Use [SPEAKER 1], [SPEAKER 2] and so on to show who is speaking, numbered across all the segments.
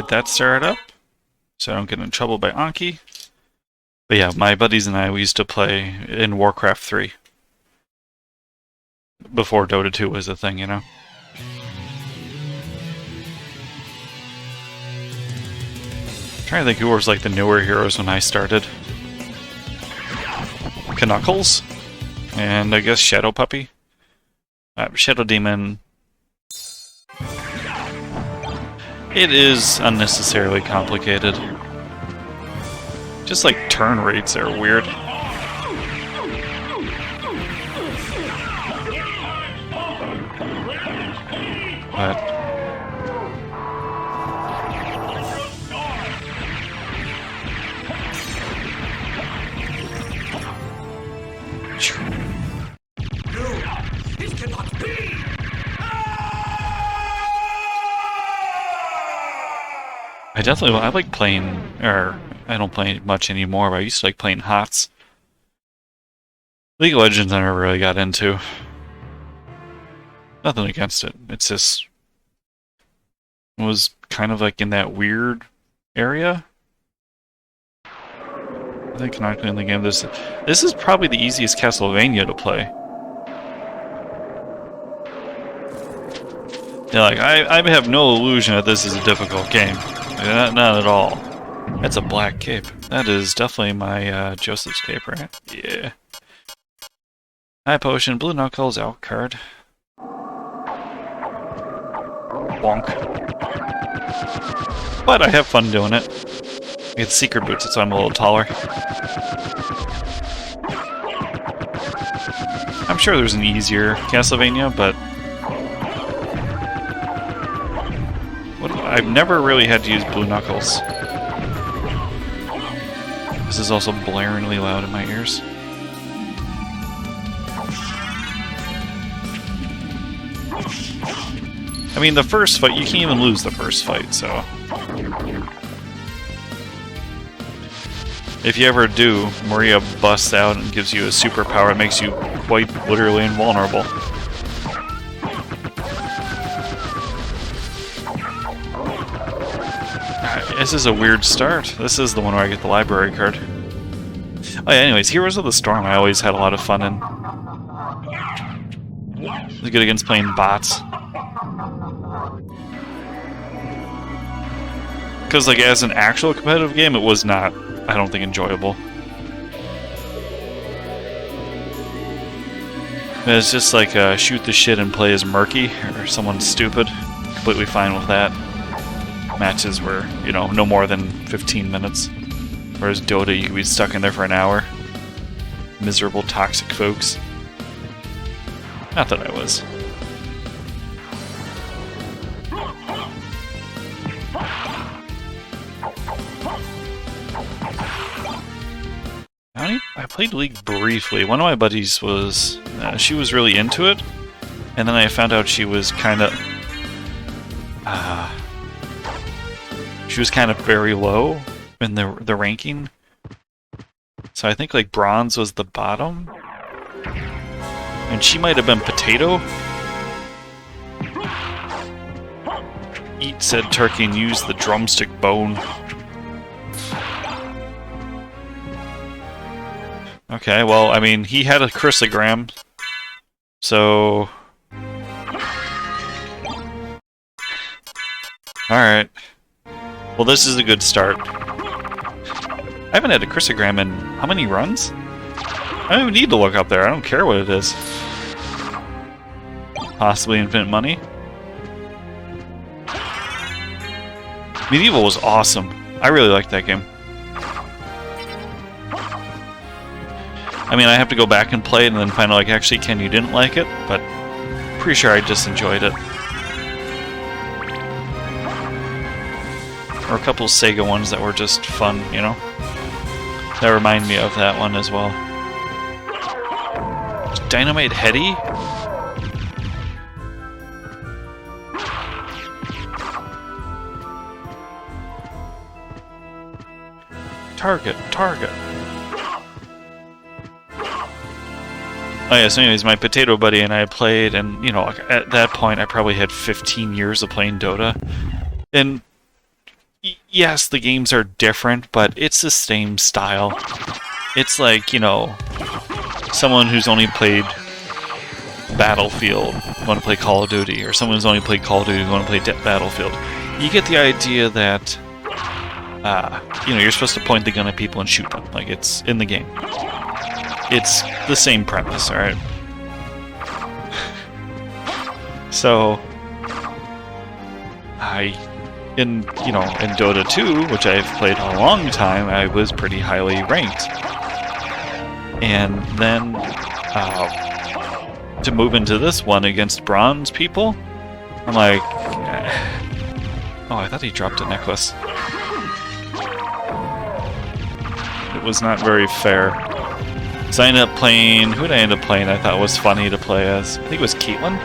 [SPEAKER 1] get that started up so I don't get in trouble by Anki. But yeah, my buddies and I, we used to play in Warcraft 3. Before Dota 2 was a thing, you know? I'm trying to think who was like the newer heroes when I started. Knuckles, and I guess Shadow Puppy. Shadow Demon. It is unnecessarily complicated. Just like turn rates are weird. But I like playing, or I don't play much anymore, but I used to like playing HOTS. League of Legends I never really got into. Nothing against it, it's just... It was kind of like in that weird area. I think canonically in the game, this is probably the easiest Castlevania to play. Yeah, like, I have no illusion that this is a difficult game. Not at all. That's a black cape. That is definitely my Joseph's cape, right? Yeah. High potion, blue knuckles, out card. Bonk. But I have fun doing it. I get secret boots, so I'm a little taller. I'm sure there's an easier Castlevania, but I've never really had to use blue knuckles. This is also blaringly loud in my ears. I mean, the first fight, you can't even lose the first fight, so... If you ever do, Maria busts out and gives you a superpower that makes you quite literally invulnerable. This is a weird start. This is the one where I get the library card. Oh yeah, anyways, Heroes of the Storm I always had a lot of fun in. It was good against playing bots. Because, like, as an actual competitive game, it was not, I don't think, enjoyable. It's just like shoot the shit and play as Murky, or someone stupid. Completely fine with that. Matches were, you know, no more than 15 minutes. Whereas Dota, you could be stuck in there for an hour. Miserable, toxic folks. Not that I was. I played League briefly. One of my buddies was... she was really into it. And then I found out she was kind of... she was kind of very low in the ranking. So I think like bronze was the bottom. And she might have been potato. Eat said turkey and use the drumstick bone. Okay, well, I mean, he had a chrysogram. So... Alright. Well, this is a good start. I haven't had a chrysogram in how many runs? I don't even need to look up there. I don't care what it is. Possibly infinite money. Medieval was awesome. I really liked that game. I mean, I have to go back and play it and then find out, like, actually, Ken, you didn't like it, but pretty sure I just enjoyed it. Or a couple Sega ones that were just fun, you know? That remind me of that one as well. Dynamite Heady? Target, target. Oh yeah, so anyways, my potato buddy and I played, and, you know, at that point I probably had 15 years of playing Dota. And yes, the games are different, but it's the same style. It's like, you know, someone who's only played Battlefield want to play Call of Duty, or someone who's only played Call of Duty want to play Battlefield. You get the idea that, you know, you're supposed to point the gun at people and shoot them. Like, it's in the game. It's the same premise, alright? So, in Dota 2, which I've played a long time, I was pretty highly ranked. And then, to move into this one against bronze people, I'm like, oh, I thought he dropped a necklace. It was not very fair. So I ended up playing, who did I end up playing I thought was funny to play as? I think it was Caitlyn.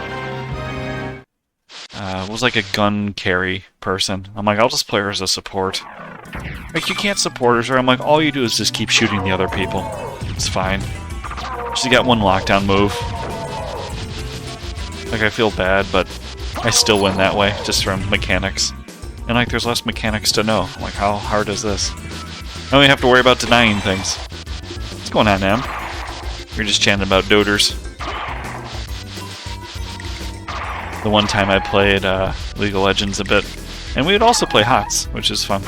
[SPEAKER 1] It was like a gun carry person. I'm like, I'll just play her as a support. Like, you can't support her. I'm like, all you do is just keep shooting the other people. It's fine. She's got one lockdown move. Like, I feel bad, but I still win that way, just from mechanics. And like, there's less mechanics to know. I'm like, how hard is this? I only have to worry about denying things. What's going on, Em? You're just chanting about doters. The one time I played League of Legends a bit. And we would also play HOTS, which is fun.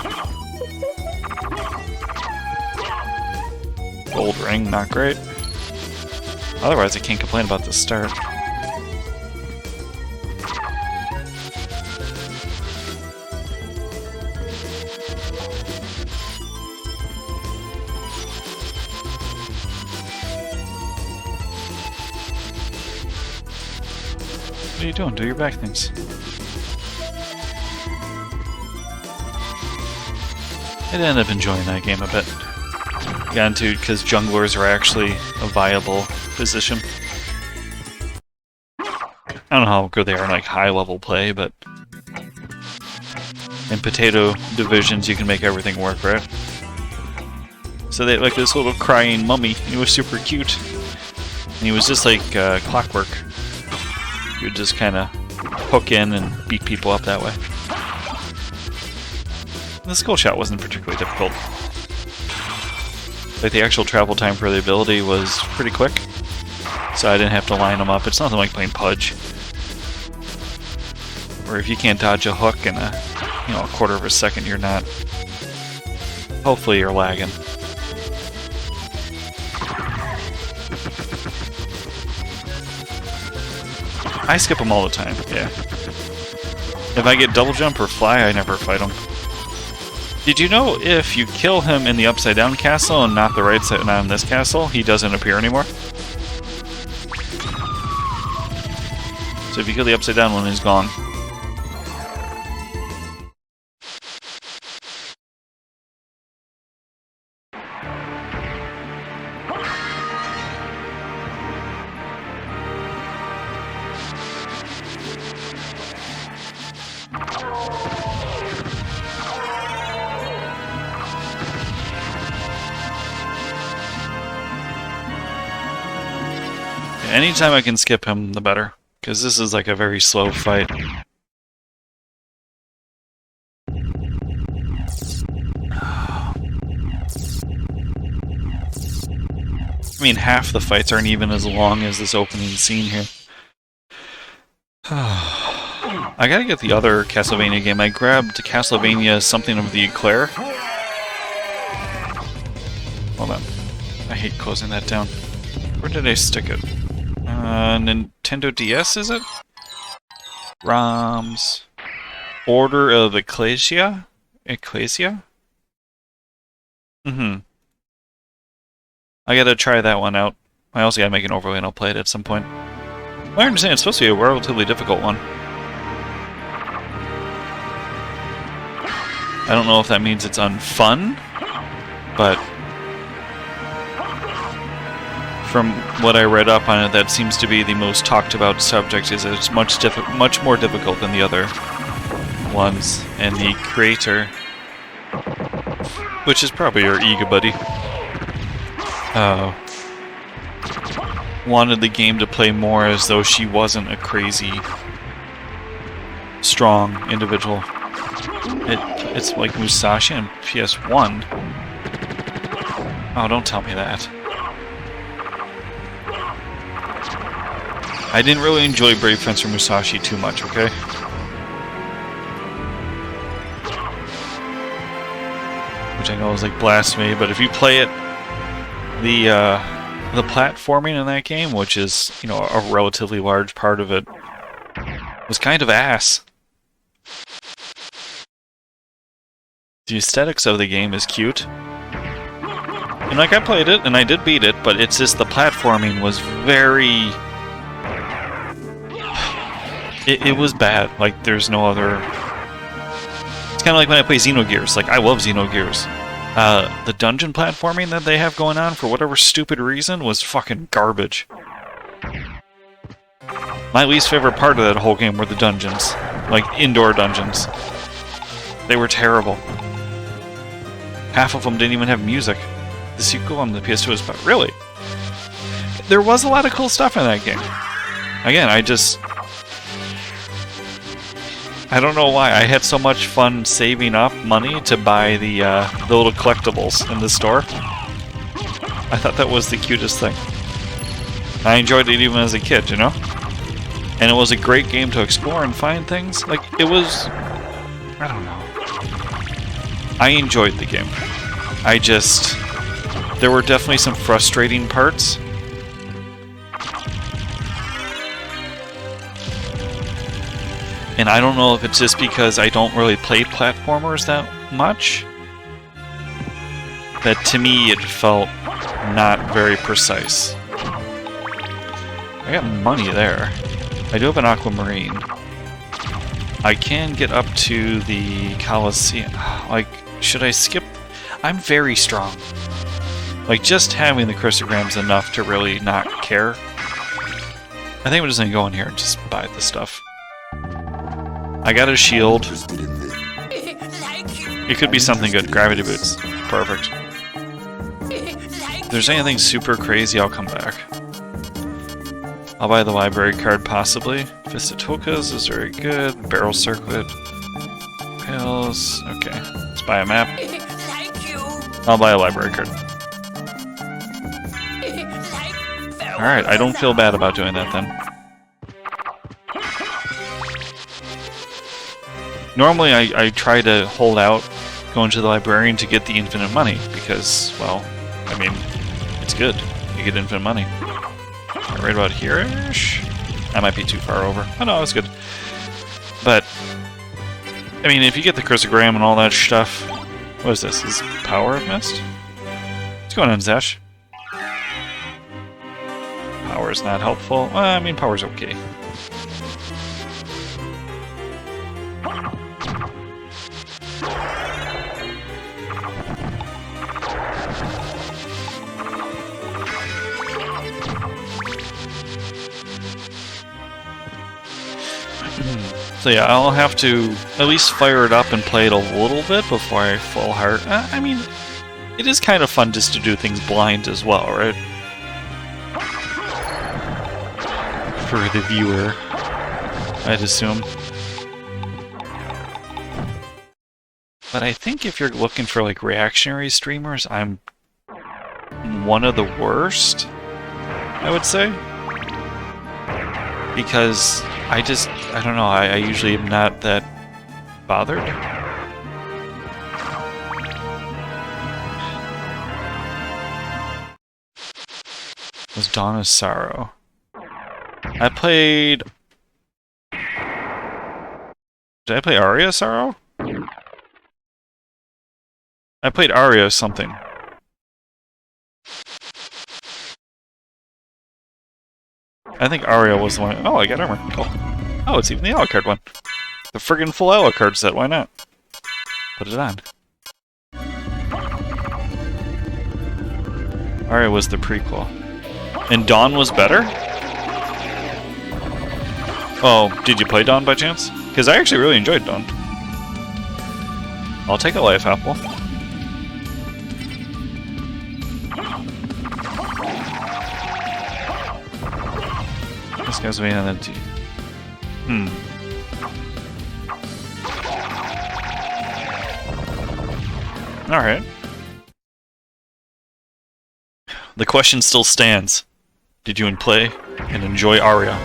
[SPEAKER 1] Gold ring, not great. Otherwise, I can't complain about the start. What are you doing? Do your back things. I ended up enjoying that game a bit. Got into it because junglers are actually a viable position. I don't know how good they are in like high-level play, but in potato divisions you can make everything work, right? So they had like this little crying mummy, and he was super cute. And he was just like clockwork. You would just kind of hook in and beat people up that way. The skill shot wasn't particularly difficult. Like, the actual travel time for the ability was pretty quick, so I didn't have to line them up. It's nothing like playing Pudge, where if you can't dodge a hook in a quarter of a second, you're not. Hopefully, you're lagging. I skip them all the time, yeah. If I get double jump or fly, I never fight him. Did you know if you kill him in the upside down castle and not the right side, not in this castle, he doesn't appear anymore? So if you kill the upside down one, he's gone. Anytime I can skip him, the better. Because this is like a very slow fight. I mean, half the fights aren't even as long as this opening scene here. I gotta get the other Castlevania game. I grabbed Castlevania Something of the Eclair. Hold on. I hate closing that down. Where did I stick it? Nintendo DS, is it? ROMs. Order of Ecclesia? Ecclesia? I gotta try that one out. I also gotta make an overlay and I'll play it at some point. I understand it's supposed to be a relatively difficult one. I don't know if that means it's unfun, but from what I read up on it, that seems to be the most talked about subject, is it's much more difficult than the other ones. And the creator, which is probably your Ega buddy, wanted the game to play more as though she wasn't a crazy, strong individual. it's like Musashi and PS1. Oh, don't tell me that. I didn't really enjoy Brave Fencer Musashi too much, okay? Which I know is like blasphemy, but if you play it, the platforming in that game, which is, you know, a relatively large part of it, was kind of ass. The aesthetics of the game is cute. And like, I played it, and I did beat it, but it's just the platforming was very... It was bad. Like, there's no other... It's kind of like when I play Xenogears. Like, I love Xenogears. The dungeon platforming that they have going on, for whatever stupid reason, was fucking garbage. My least favorite part of that whole game were the dungeons. Like, indoor dungeons. They were terrible. Half of them didn't even have music. The sequel on the PS2 was... But really? There was a lot of cool stuff in that game. Again, I don't know why. I had so much fun saving up money to buy the little collectibles in the store. I thought that was the cutest thing. I enjoyed it even as a kid, you know? And it was a great game to explore and find things. Like, it was... I don't know. I enjoyed the game. There were definitely some frustrating parts. And I don't know if it's just because I don't really play platformers that much, that to me it felt not very precise. I got money there. I do have an aquamarine. I can get up to the Coliseum. Like, should I skip? I'm very strong. Like, just having the crystogram's enough to really not care. I think I'm just gonna go in here and just buy the stuff. I got a shield. It could be something good. Gravity boots. Perfect. If there's anything super crazy, I'll come back. I'll buy the library card, possibly. Fist of Tokas is very good. Barrel Circlet. Pills. Okay. Let's buy a map. I'll buy a library card. Alright, I don't feel bad about doing that then. Normally I try to hold out going to the librarian to get the infinite money because, well, I mean, it's good. You get infinite money. Right about here-ish? I might be too far over. Oh no, it's good. But, I mean, if you get the chrysogram and all that stuff... What is this? Is Power of Mist? What's going on, Zash? Power's not helpful. Well, I mean, power's okay. So yeah, I'll have to at least fire it up and play it a little bit before I full heart. I mean, it is kind of fun just to do things blind as well, right? For the viewer, I'd assume. But I think if you're looking for like reactionary streamers, I'm one of the worst, I would say. Because I don't know, I usually am not that bothered. It was Dawn of Sorrow. I played... Did I play Aria of Sorrow? I played Aria of something. I think Aria was the one... Oh, I got armor. Cool. Oh, it's even the Alucard one. The friggin' full Alucard set, why not? Put it on. Aria was the prequel. And Dawn was better? Oh, did you play Dawn by chance? Because I actually really enjoyed Dawn. I'll take a life apple. This guy's waiting on the T. Alright. The question still stands. Did you play and enjoy Aria?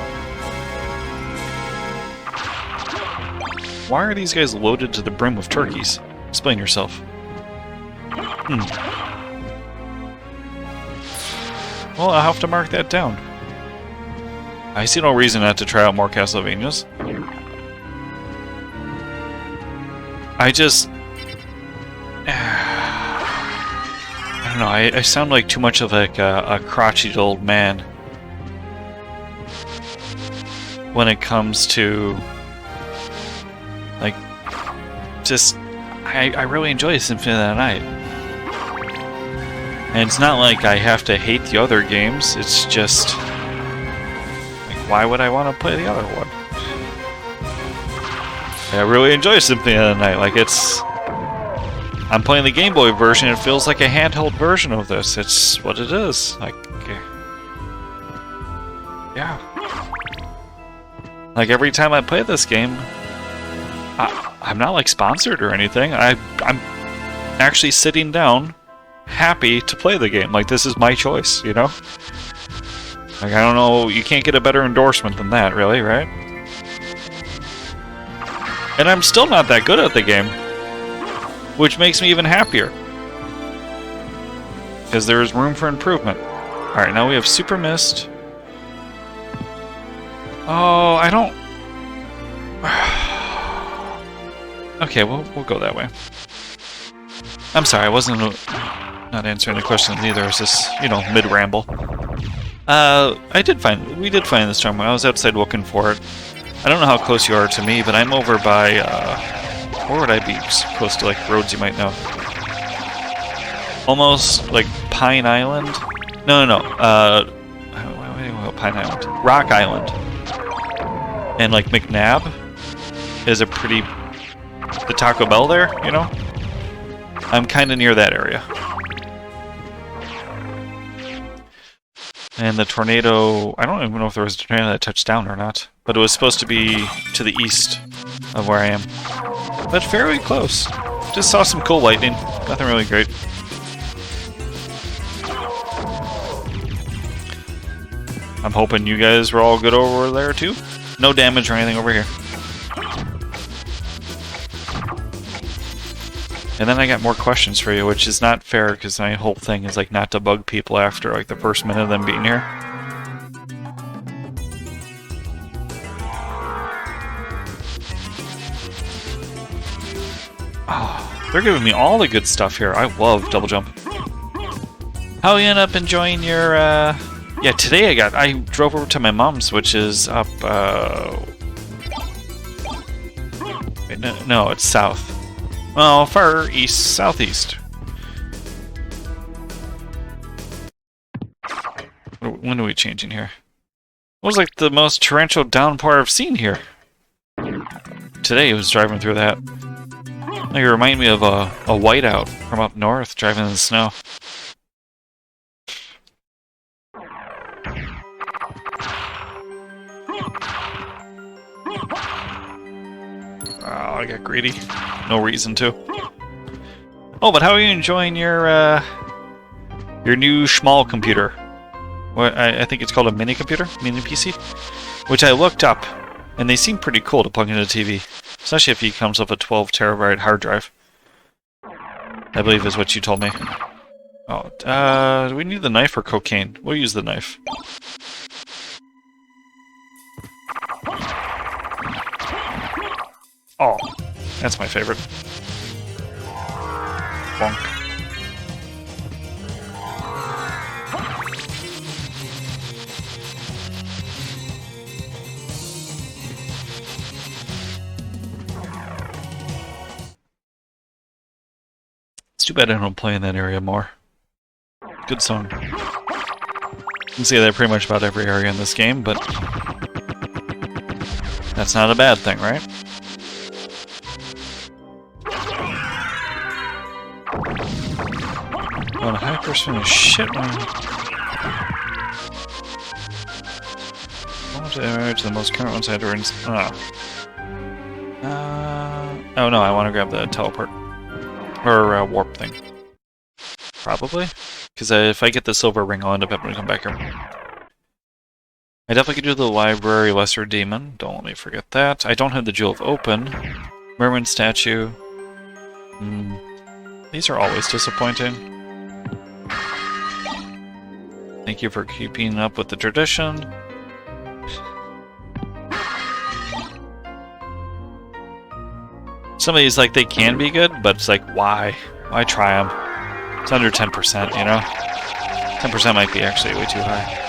[SPEAKER 1] Why are these guys loaded to the brim with turkeys? Explain yourself. Well, I'll have to mark that down. I see no reason not to try out more Castlevanias. I just... I don't know, I sound like too much of like a crotchety old man when it comes to... like, just... I really enjoy Symphony of the Night. And it's not like I have to hate the other games, it's just... like, why would I want to play the other one? I really enjoy Symphony of the Night, like it's... I'm playing the Game Boy version, it feels like a handheld version of this, it's what it is. Like... yeah. Like, every time I play this game, I'm not, like, sponsored or anything, I'm actually sitting down happy to play the game. Like, this is my choice, you know? Like, I don't know, you can't get a better endorsement than that, really, right? And I'm still not that good at the game, which makes me even happier. Because there is room for improvement. Alright, now we have Super Mist. Oh, I don't... okay, we'll go that way. I'm sorry, I wasn't... not answering the question either. It's just, you know, mid-ramble. We did find this charm when I was outside looking for it. I don't know how close you are to me, but I'm over by, where would I be close to, like, roads you might know? Almost, like, Pine Island? No. Pine Island. Rock Island. And, like, McNabb is a pretty... the Taco Bell there, you know? I'm kind of near that area. And the tornado... I don't even know if there was a tornado that touched down or not. But it was supposed to be to the east of where I am. But fairly close. Just saw some cool lightning. Nothing really great. I'm hoping you guys were all good over there too. No damage or anything over here. And then I got more questions for you, which is not fair because my whole thing is like not to bug people after like the first minute of them being here. Oh, they're giving me all the good stuff here. I love double jump. How you end up enjoying your yeah, today I drove over to my mom's, which is up no, it's south. Well, far east, southeast. When are we changing here? It was like the most torrential downpour I've seen here. Today I was driving through that. Like, it reminded me of a whiteout from up north driving in the snow. Oh, I got greedy. No reason to. Oh, but how are you enjoying your new small computer? What I think it's called a mini computer, mini PC, which I looked up, and they seem pretty cool to plug into the TV, especially if it comes with a 12 terabyte hard drive. I believe is what you told me. Oh, do we need the knife or cocaine? We'll use the knife. Oh, that's my favorite. Bonk. It's too bad I don't play in that area more. Good song. You can say that pretty much about every area in this game, but that's not a bad thing, right? Oh, the high person is shit one. How much damage the most current ones I had to rinse? Oh no, I want to grab the teleport. Or warp thing. probably. Because if I get the silver ring, I'll end up having to come back here. I definitely could do the library lesser demon. Don't let me forget that. I don't have the Jewel of Open. Merman statue. These are always disappointing. Thank you for keeping up with the tradition. Some of these, like, they can be good, but it's like, why? Why try them? It's under 10%, you know? 10% might be actually way too high.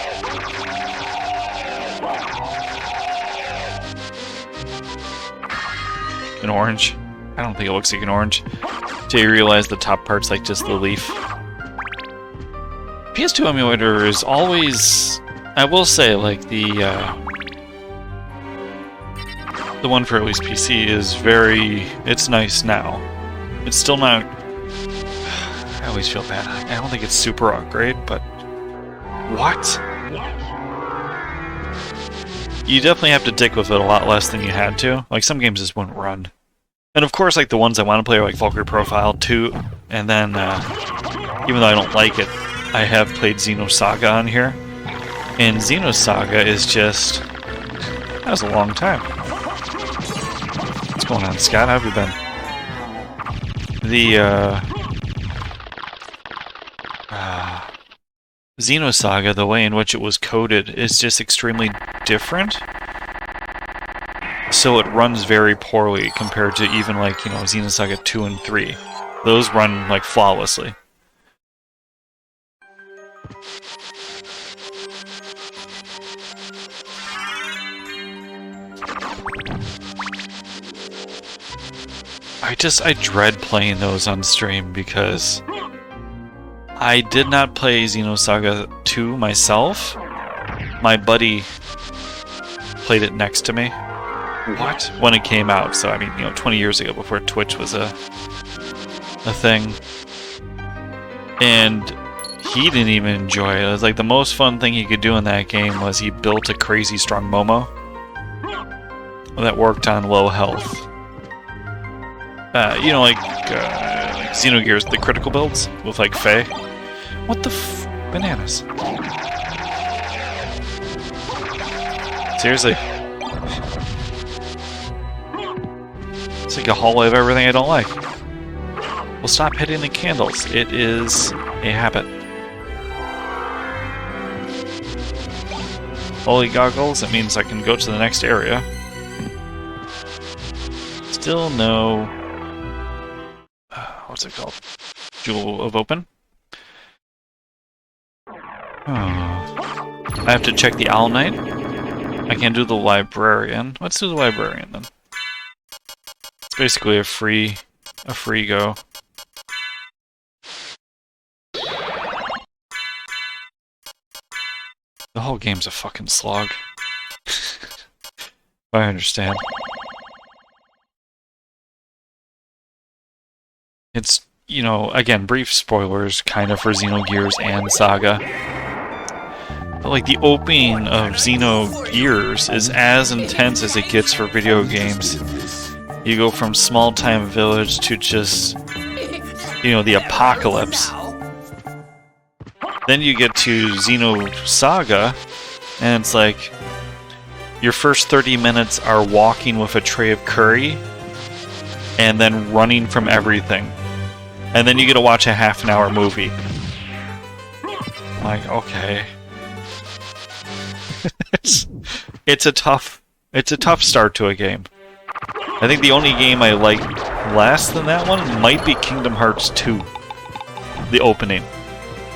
[SPEAKER 1] An orange? I don't think it looks like an orange. Till you realize the top part's like just the leaf. PS2 emulator is always... I will say, like, the one for at least PC is very... It's nice now. It's still not... I always feel bad. I don't think it's super great, but... What? You definitely have to dick with it a lot less than you had to. Like, some games just wouldn't run. And of course, like, the ones I want to play are like Valkyrie Profile 2, and then, even though I don't like it, I have played Xenosaga on here. And Xenosaga is just... That was a long time. What's going on, Scott? How have you been? The, Xenosaga, the way in which it was coded, is just extremely different. So it runs very poorly compared to even, like, you know, Xenosaga 2 and 3. Those run, like, flawlessly. I dread playing those on stream because I did not play Xenosaga 2 myself. My buddy played it next to me. What? When it came out, so I mean, you know, 20 years ago, before Twitch was a thing. And he didn't even enjoy it. It was like the most fun thing he could do in that game was he built a crazy strong Momo that worked on low health. You know, like Xenogears, the critical builds with like Faye. What the bananas? Seriously. It's like a hallway of everything I don't like. Well, stop hitting the candles. It is a habit. Holy goggles, it means I can go to the next area. Still no... what's it called? Jewel of Open? I have to check the Owl Knight. I can't do the Librarian. Let's do the Librarian then. It's basically a free go. The whole game's a fucking slog. I understand. It's, you know, again, brief spoilers kind of for Xenogears and Saga. But like the opening of Xenogears is as intense as it gets for video games. You go from small-time village to just, you know, the apocalypse. Then you get to Xenosaga, and it's like your first 30 minutes are walking with a tray of curry and then running from everything. And then you get to watch a half-an-hour movie. I'm like, okay. it's a tough start to a game. I think the only game I like less than that one might be Kingdom Hearts 2. The opening.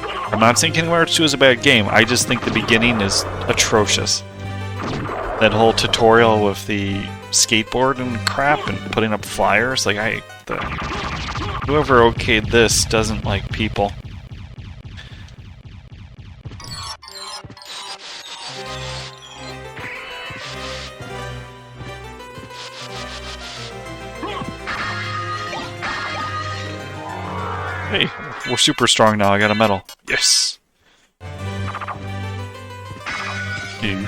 [SPEAKER 1] I'm not saying Kingdom Hearts 2 is a bad game, I just think the beginning is atrocious. That whole tutorial with the skateboard and crap and putting up flyers, like, whoever okayed this doesn't like people. Hey, we're super strong now, I got a medal. Yes! Ew.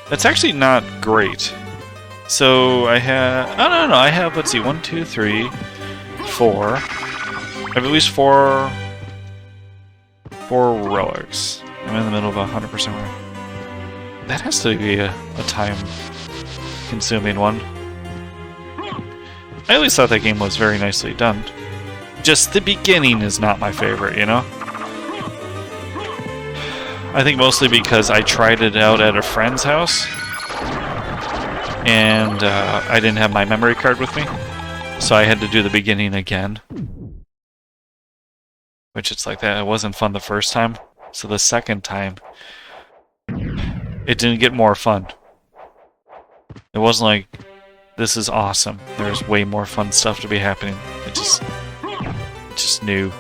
[SPEAKER 1] That's actually not great. So I have... Oh, no, I have, let's see, 1, 2, 3, 4. I have at least four relics. I'm in the middle of 100% run. That has to be a time-consuming one. I always thought that game was very nicely done. Just the beginning is not my favorite, you know? I think mostly because I tried it out at a friend's house, and I didn't have my memory card with me, so I had to do the beginning again. Which it's like that, it wasn't fun the first time, so the second time, it didn't get more fun. It wasn't like, this is awesome, there's way more fun stuff to be happening. It just knew.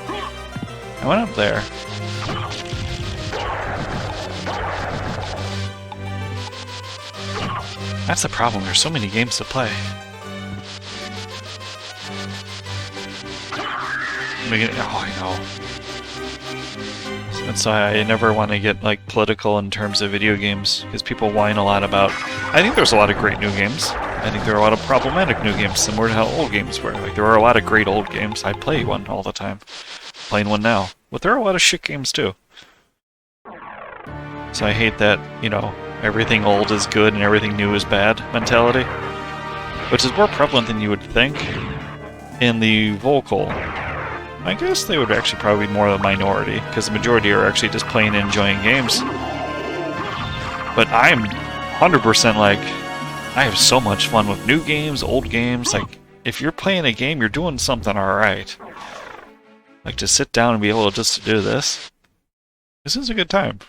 [SPEAKER 1] I went up there. That's the problem, there's so many games to play. Oh, I know. That's why I never want to get like political in terms of video games, because people whine a lot about... I think there's a lot of great new games. I think there are a lot of problematic new games, similar to how old games were. Like, there are a lot of great old games. I play one all the time. Playing one now. But there are a lot of shit games too. So I hate that, you know, everything old is good and everything new is bad mentality. Which is more prevalent than you would think in the vocal. I guess they would actually probably be more of a minority, because the majority are actually just playing and enjoying games. But I'm 100% like, I have so much fun with new games, old games. Like, if you're playing a game, you're doing something alright. Like, to sit down and be able to just do this is a good time.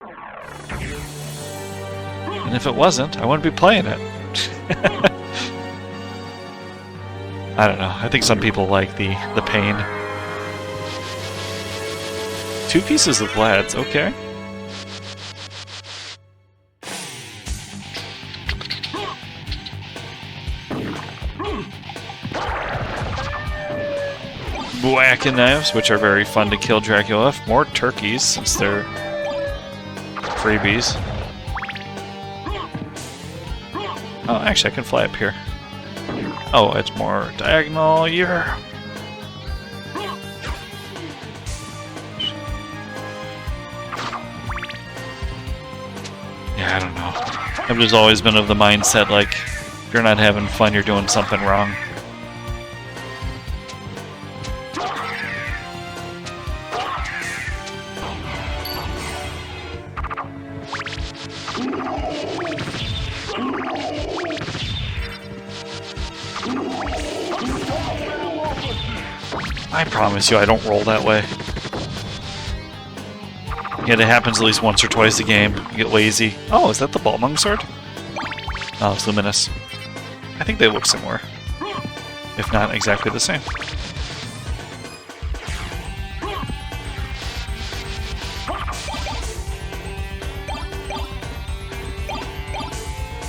[SPEAKER 1] And if it wasn't, I wouldn't be playing it. I don't know. I think some people like the pain. 2 pieces of lads, okay. Whacking knives, which are very fun to kill Dracula. More turkeys, since they're freebies. Oh, actually, I can fly up here. Oh, it's more diagonal. Yeah. Yeah, I don't know. I've just always been of the mindset, like, if you're not having fun, you're doing something wrong. I promise you, I don't roll that way. Yet it happens at least once or twice a game. You get lazy. Oh, is that the Balmung sword? Oh, it's luminous. I think they look similar. If not exactly the same.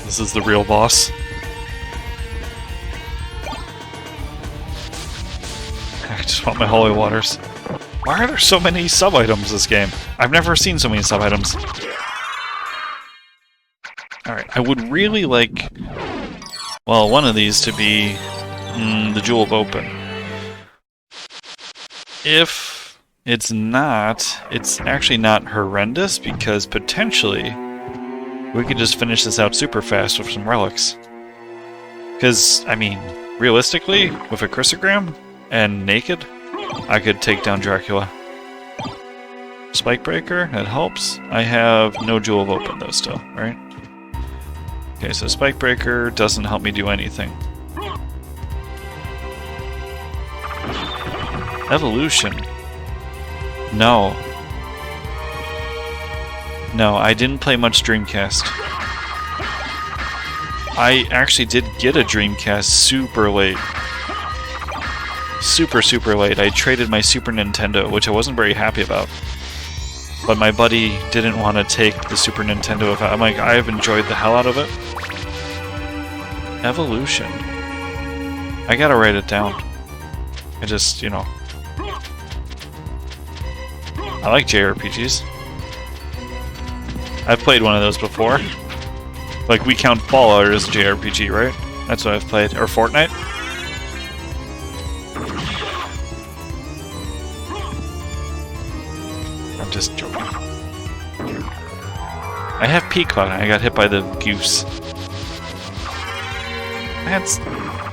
[SPEAKER 1] This is the real boss. I just want my holy waters. Why are there so many sub-items this game? I've never seen so many sub-items. Alright, I would really like... well, one of these to be... the Jewel of Open. If it's not, it's actually not horrendous, because potentially we could just finish this out super fast with some relics. Because, I mean, realistically, with a chrysogram and naked, I could take down Dracula. Spike Breaker, that helps. I have no Jewel of Open though still, right? Okay, so Spike Breaker doesn't help me do anything. Evolution. No. No, I didn't play much Dreamcast. I actually did get a Dreamcast super late. Super late. I traded my Super Nintendo, which I wasn't very happy about. But my buddy didn't want to take the Super Nintendo. I'm like, I have enjoyed the hell out of it. Evolution. I gotta write it down. I just, you know... I like JRPGs. I've played one of those before. Like, we count Fallout as a JRPG, right? That's what I've played. Or Fortnite? I'm just joking. I have peek button. I got hit by the goose. That's...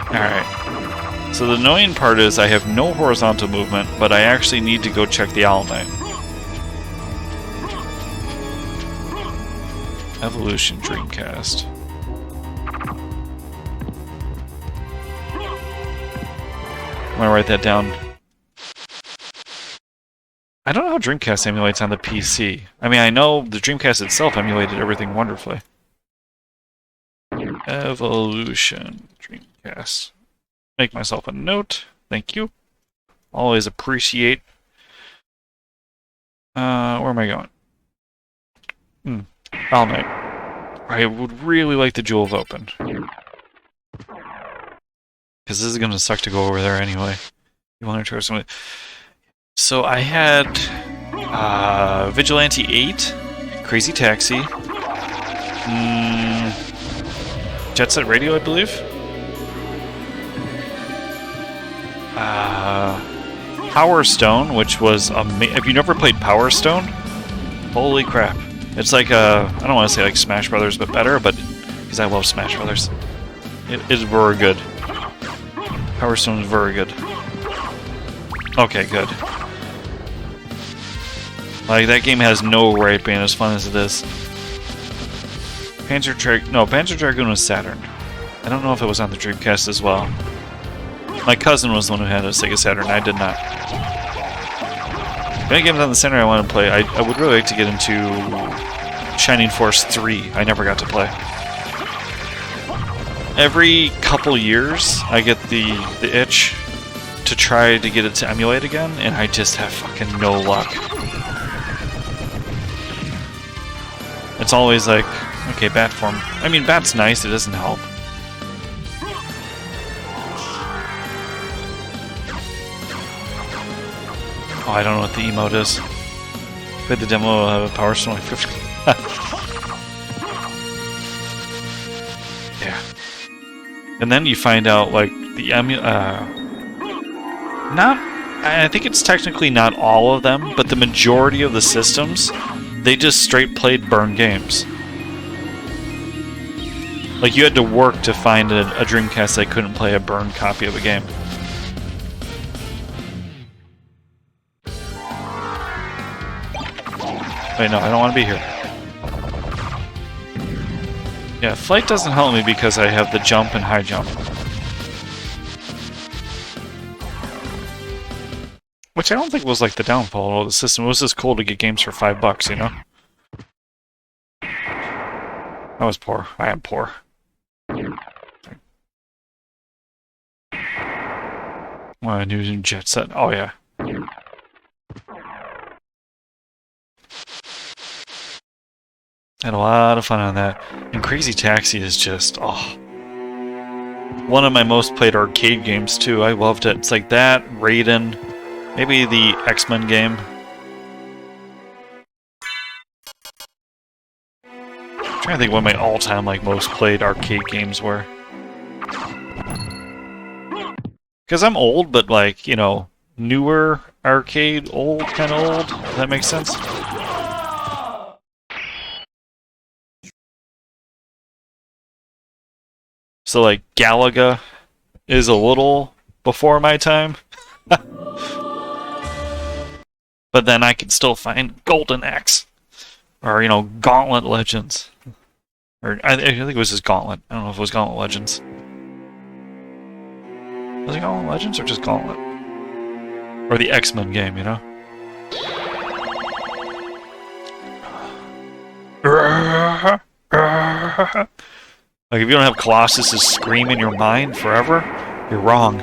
[SPEAKER 1] Alright. So the annoying part is I have no horizontal movement, but I actually need to go check the Owl Knight. Evolution Dreamcast. I'm gonna write that down. I don't know how Dreamcast emulates on the PC. I mean, I know the Dreamcast itself emulated everything wonderfully. Evolution Dreamcast. Make myself a note. Thank you. Always appreciate. Where am I going? All night. I would really like the Jewel of Open. Because this is going to suck to go over there anyway. You want to try something? So I had Vigilante 8, Crazy Taxi, Jet Set Radio, I believe. Power Stone, which was have you never played Power Stone? Holy crap! It's like I don't want to say like Smash Brothers, but better. But because I love Smash Brothers, it is very good. Power Stone is very good. Okay, good. Like, that game has no right being as fun as it is. Panzer Dragoon was Saturn. I don't know if it was on the Dreamcast as well. My cousin was the one who had a Sega Saturn, I did not. If any games on the center I want to play, I would really like to get into Shining Force 3. I never got to play. Every couple years, I get the itch to try to get it to emulate again, and I just have fucking no luck. It's always like, okay, bat form. I mean, bat's nice, it doesn't help. Oh, I don't know what the emote is. Played the demo of Power Stone like 50. Yeah. And then you find out, like, the I think it's technically not all of them, but the majority of the systems, they just straight played burned games. Like, you had to work to find a Dreamcast that couldn't play a burned copy of a game. Wait, no, I don't want to be here. Yeah, flight doesn't help me because I have the jump and high jump. Which I don't think was like the downfall of the system. It was just cool to get games for $5, you know? I was poor. I am poor. Well, I knew Jet Set. Oh, yeah. Had a lot of fun on that. And Crazy Taxi is just, oh. One of my most played arcade games, too. I loved it. It's like that, Raiden, maybe the X-Men game. I'm trying to think what my all-time, like, most played arcade games were. Because I'm old, but, like, you know, newer arcade, old, kind of old. Does that make sense? So, like, Galaga is a little before my time. But then I can still find Golden Axe. Or, you know, Gauntlet Legends. Or, I think it was just Gauntlet. I don't know if it was Gauntlet Legends. Was it Gauntlet Legends or just Gauntlet? Or the X-Men game, you know? Like, if you don't have Colossus' scream in your mind forever, you're wrong.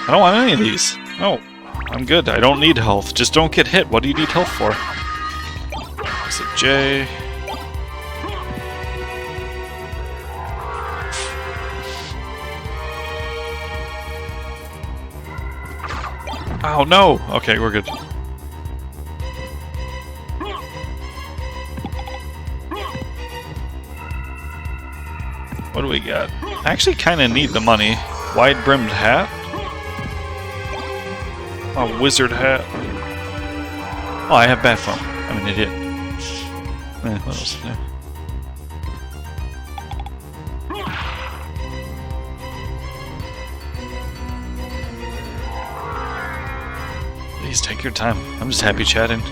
[SPEAKER 1] I don't want any of these. No, I'm good. I don't need health. Just don't get hit. What do you need health for? Is it J? Oh no! Okay, we're good. What do we got? I actually kind of need the money. Wide-brimmed hat? A wizard hat. Oh, I have bat foam. I'm an idiot. What else is there? Please take your time. I'm just happy chatting.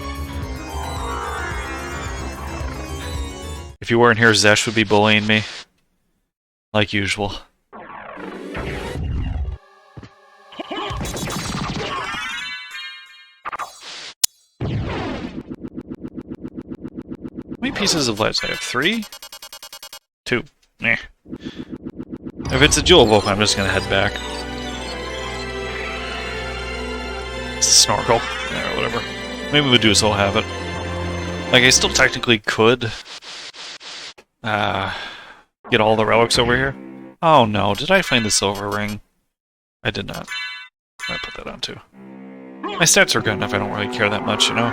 [SPEAKER 1] If you weren't here, Zesh would be bullying me. Like usual. How many pieces of lights? I have 3? 2. Meh. If it's a jewel wolf, I'm just gonna head back. It's a snorkel. Yeah, or whatever. Maybe Medusa will have it. Like, I still technically could get all the relics over here. Oh no, did I find the silver ring? I did not. I might put that on too. My stats are good enough, I don't really care that much, you know?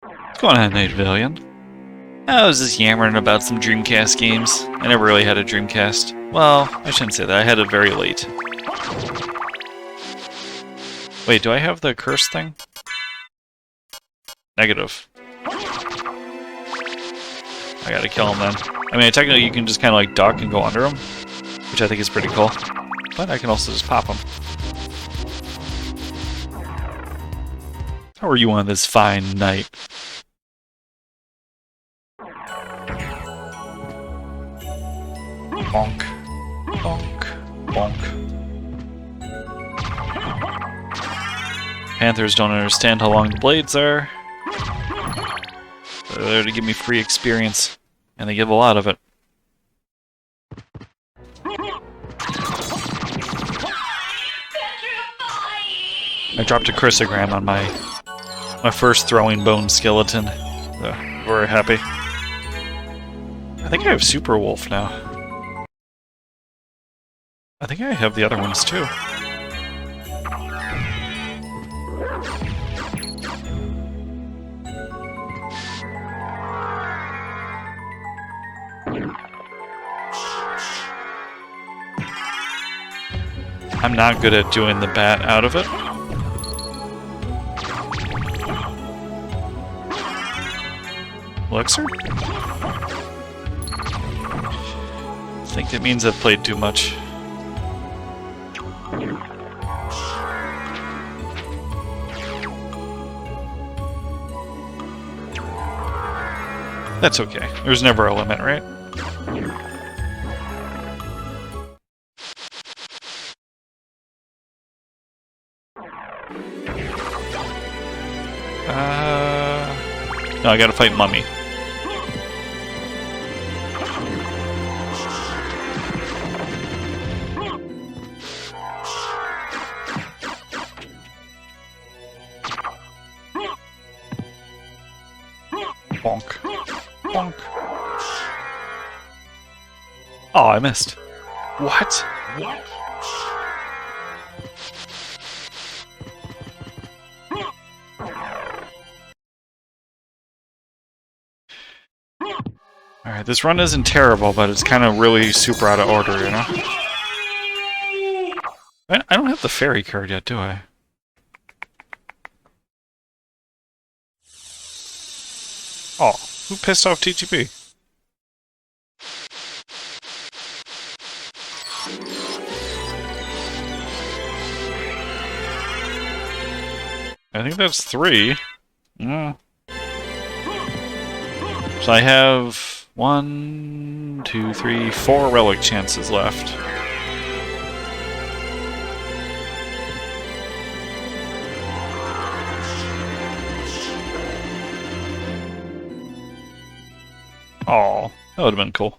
[SPEAKER 1] What's going on, Night Villian? I was just yammering about some Dreamcast games. I never really had a Dreamcast. Well, I shouldn't say that. I had it very late. Wait, do I have the curse thing? Negative. I gotta kill him then. I mean, technically you can just kind of like duck and go under him, which I think is pretty cool. But I can also just pop him. How are you on this fine night? Bonk. Bonk. Bonk. Panthers don't understand how long the blades are. They're there to give me free experience, and they give a lot of it. I dropped a crucigram on my first throwing bone skeleton. Very happy. I think I have Super Wolf now. I think I have the other ones too. I'm not good at doing the bat out of it. Elixir? I think that means I've played too much. That's okay. There's never a limit, right? No, I gotta fight Mummy. Bonk. Bonk. Oh, I missed. What? What? Alright, this run isn't terrible, but it's kind of really super out of order, you know? I don't have the fairy card yet, do I? Oh, who pissed off TTP? I think that's 3. Yeah. So I have 1, 2, 3, 4 relic chances left. Oh, that would have been cool.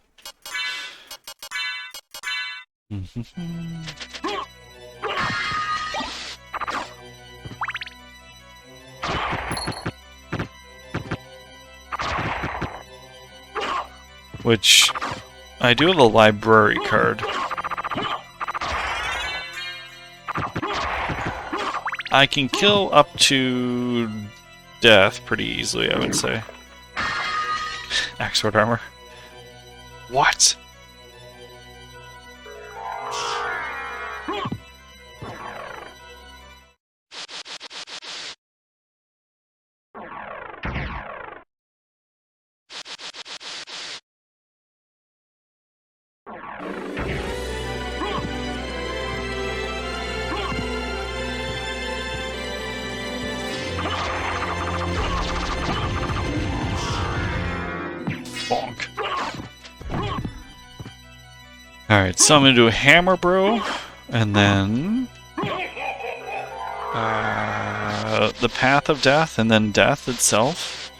[SPEAKER 1] Which, I do have a library card. I can kill up to death pretty easily, I would say. Axe sword armor. What? Bonk. Alright, so I'm gonna do a hammer bro, and then the path of death, and then death itself.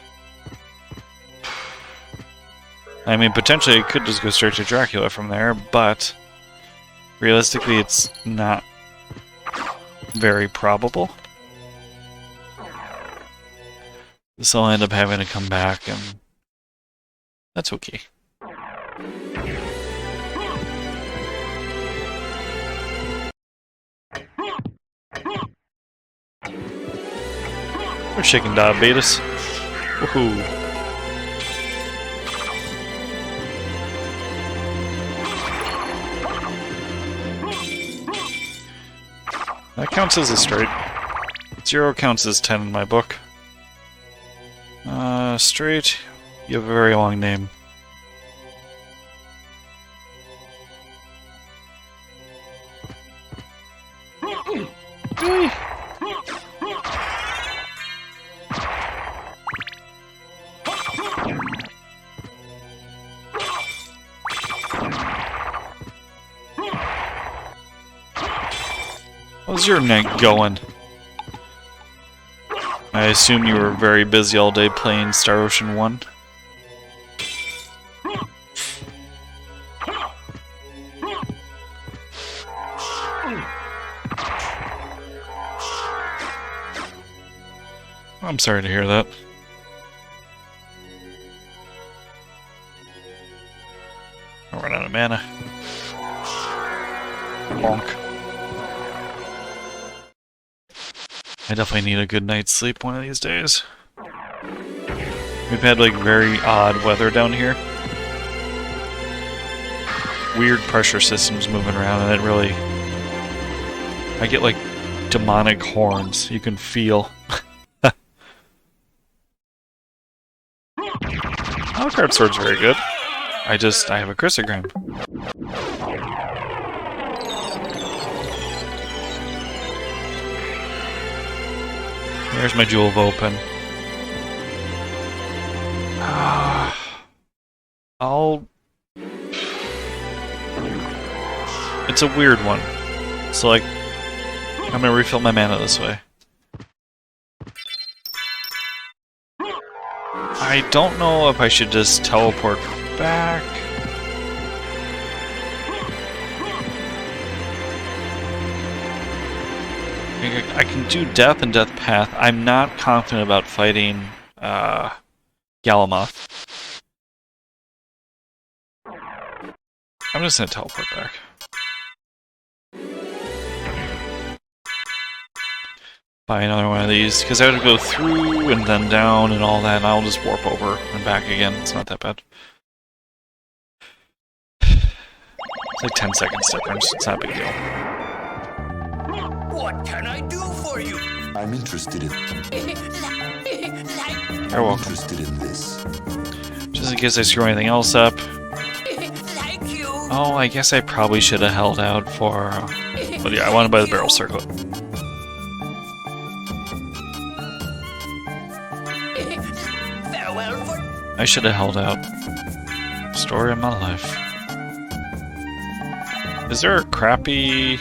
[SPEAKER 1] I mean, potentially it could just go straight to Dracula from there, but realistically it's not very probable. So I'll end up having to come back, and that's okay. We're shaking diabetes. Woohoo. That counts as a straight. 0 counts as 10 in my book. Straight, you have a very long name. How's your night going? I assume you were very busy all day playing Star Ocean 1? I'm sorry to hear that. I run out of mana. Bonk. I definitely need a good night's sleep one of these days. We've had like very odd weather down here. Weird pressure systems moving around, and it really... I get like demonic horns you can feel. Alucard sword's very good. I have a crucigram. There's my Jewel of Open. It's a weird one. So, like, I'm gonna refill my mana this way. I don't know if I should just teleport back. I can do Death and Death Path. I'm not confident about fighting Galamoth. I'm just gonna teleport back. Buy another one of these, because I have to go through and then down and all that, and I'll just warp over and back again. It's not that bad. It's like 10 seconds difference. It's not a big deal.
[SPEAKER 2] What can I do for you?
[SPEAKER 3] I'm interested in.
[SPEAKER 1] You're welcome.
[SPEAKER 3] Interested in this.
[SPEAKER 1] Just in case I screw anything else up.
[SPEAKER 2] Thank you.
[SPEAKER 1] Oh, I guess I probably should have held out for. But yeah, I want to buy the barrel circlet.
[SPEAKER 2] Farewell for.
[SPEAKER 1] I should have held out. Story of my life. Is there a crappy?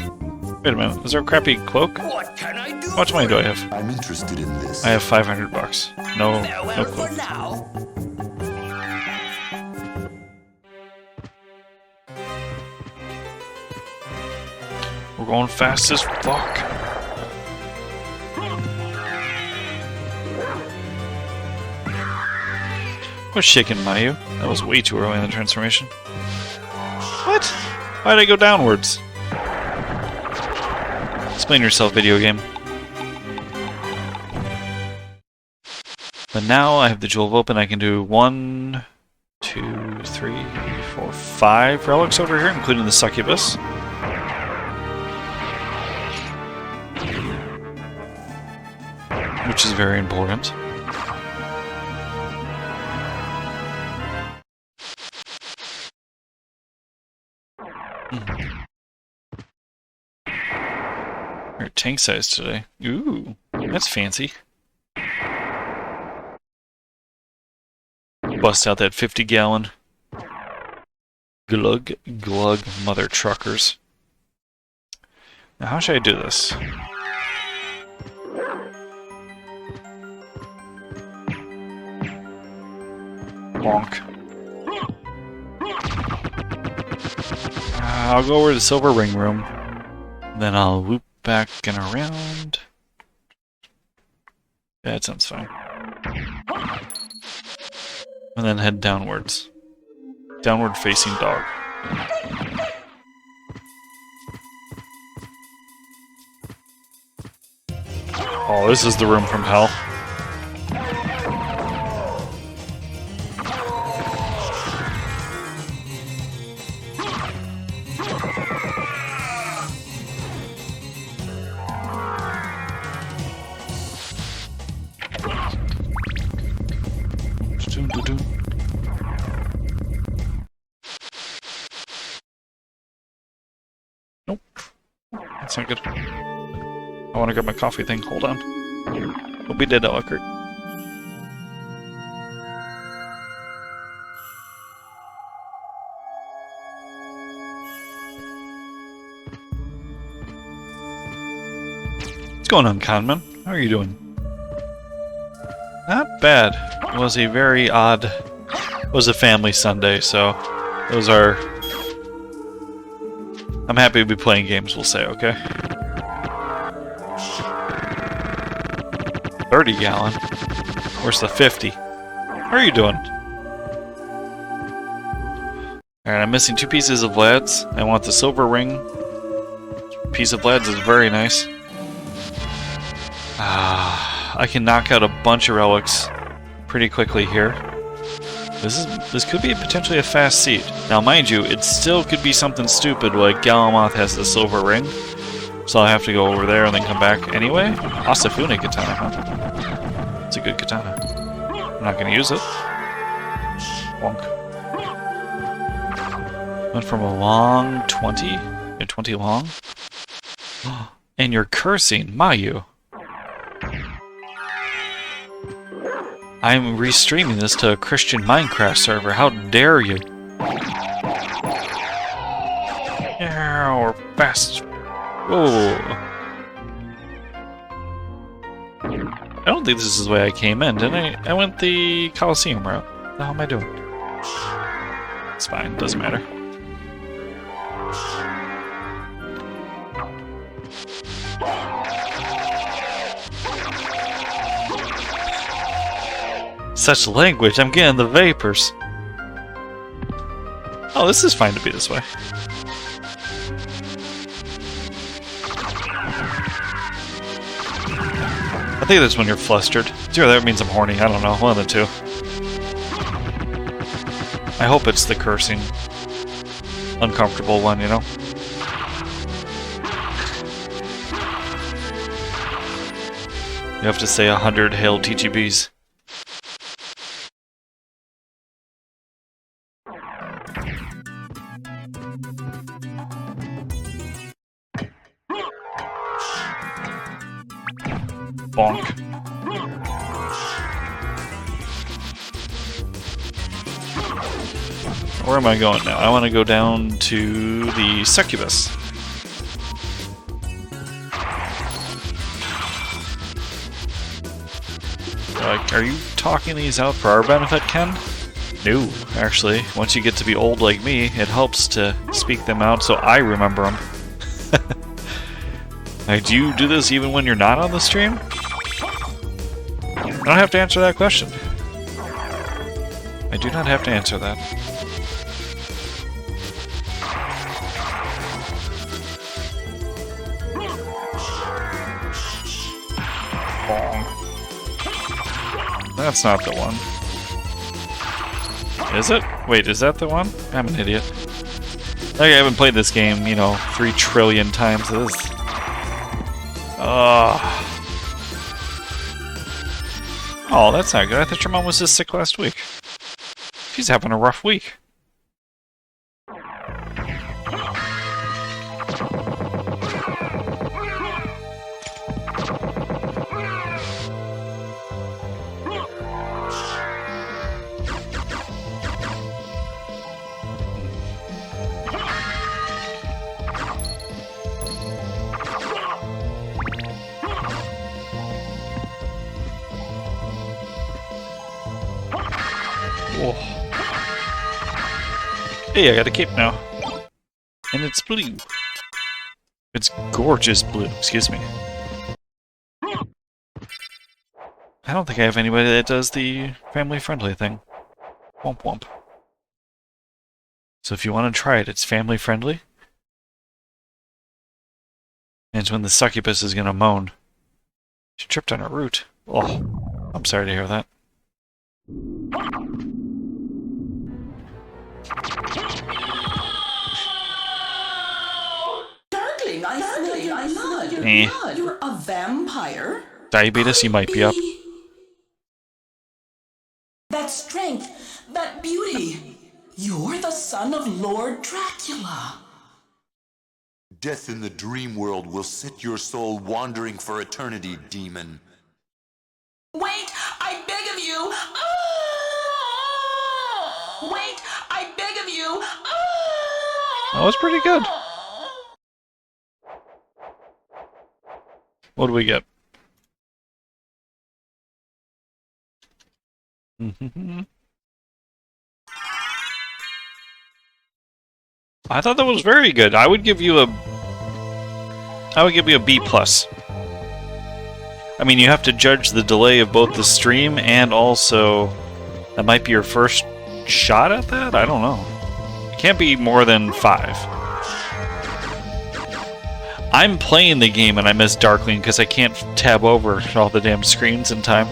[SPEAKER 1] Wait a minute. Is there a crappy cloak?
[SPEAKER 2] What can I do?
[SPEAKER 1] How much money do I have?
[SPEAKER 3] I'm interested in this.
[SPEAKER 1] I have $500. No
[SPEAKER 2] Farewell
[SPEAKER 1] cloak.
[SPEAKER 2] for now.
[SPEAKER 1] We're going fast as fuck. What's shaking Mayu? That was way too early in the transformation. What? Why did I go downwards? Explain yourself, video game. But now I have the jewel open. I can do 1, 2, 3, 4, 5 relics over here, including the succubus. Which is very important. Our tank size today. Ooh, that's fancy. Bust out that 50-gallon. Glug, glug, mother truckers. Now, how should I do this? Bonk. I'll go over to the silver ring room. Then I'll loop back and around. Yeah, that sounds fine. And then head downwards. Downward facing dog. Oh, this is the room from hell. Nope. That's not good. I want to grab my coffee thing. Hold on. We'll be dead, Eckert. What's going on, Conman? How are you doing? Not bad. It was a very odd... It was a family Sunday, so... Those are... I'm happy to be playing games, we'll say, okay? 30-gallon? Where's the 50? How are you doing? Alright, I'm missing 2 pieces of Vlad's. I want the silver ring. Piece of Vlad's is very nice. I can knock out a bunch of relics pretty quickly here. This could be potentially a fast seed. Now, mind you, it still could be something stupid like Galamoth has the silver ring. So I'll have to go over there and then come back anyway. Asafune katana, huh? It's a good katana. I'm not going to use it. Wonk. Went from a long 20 to 20 long. And you're cursing, Mayu. I'm restreaming this to a Christian Minecraft server. How dare you? Yeah, or fast. Whoa. I don't think this is the way I came in, didn't I? I went the Coliseum route. What the hell am I doing? It's fine, doesn't matter. Such language, I'm getting the vapors. Oh, this is fine to be this way. I think that's when you're flustered. Zero, that means I'm horny. I don't know. One of the two. I hope it's the cursing. Uncomfortable one, you know? You have to say 100 Hail TGBs. Bonk. Where am I going now? I want to go down to the succubus. Like, are you talking these out for our benefit, Ken? No, actually. Once you get to be old like me, it helps to speak them out so I remember them. Like, do you do this even when you're not on the stream? I don't have to answer that question. I do not have to answer that. That's not the one. Is it? Wait, is that the one? I'm an idiot. Like, I haven't played this game, you know, 3 trillion times. This. Oh, that's not good. I thought your mom was just sick last week. She's having a rough week. Whoa. Hey, I got a cape now. And it's blue. It's gorgeous blue, excuse me. I don't think I have anybody that does the family-friendly thing. Womp womp. So if you want to try it, it's family-friendly. And it's when the succubus is gonna moan. She tripped on a root. Oh, I'm sorry to hear that.
[SPEAKER 4] Darkling, I smell your blood. You're a vampire?
[SPEAKER 1] Diabetes, you might be up.
[SPEAKER 4] That strength, that beauty. You're the son of Lord Dracula.
[SPEAKER 3] Death in the dream world will set your soul wandering for eternity, demon.
[SPEAKER 4] Wait, I beg of you. Wait, I beg of you.
[SPEAKER 1] That was pretty good. What do we get? I thought that was very good. I would give you a B+. I mean, you have to judge the delay of both the stream and also that might be your first shot at that? I don't know. It can't be more than 5. I'm playing the game and I miss Darkling because I can't tab over all the damn screens in time.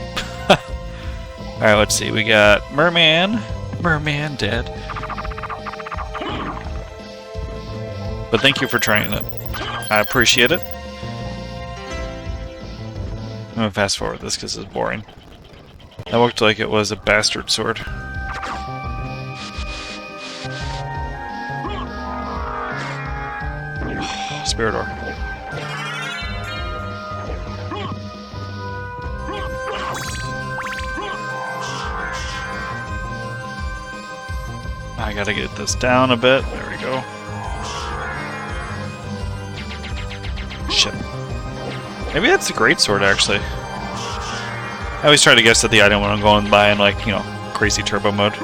[SPEAKER 1] Alright, let's see. We got Merman. Merman dead. But thank you for trying it. I appreciate it. I'm gonna fast forward this because it's boring. That looked like it was a bastard sword. Spiridor. I gotta get this down a bit. There we go. Shit. Maybe that's a great sword, actually. I always try to guess at the item when I'm going by in, like, you know, crazy turbo mode.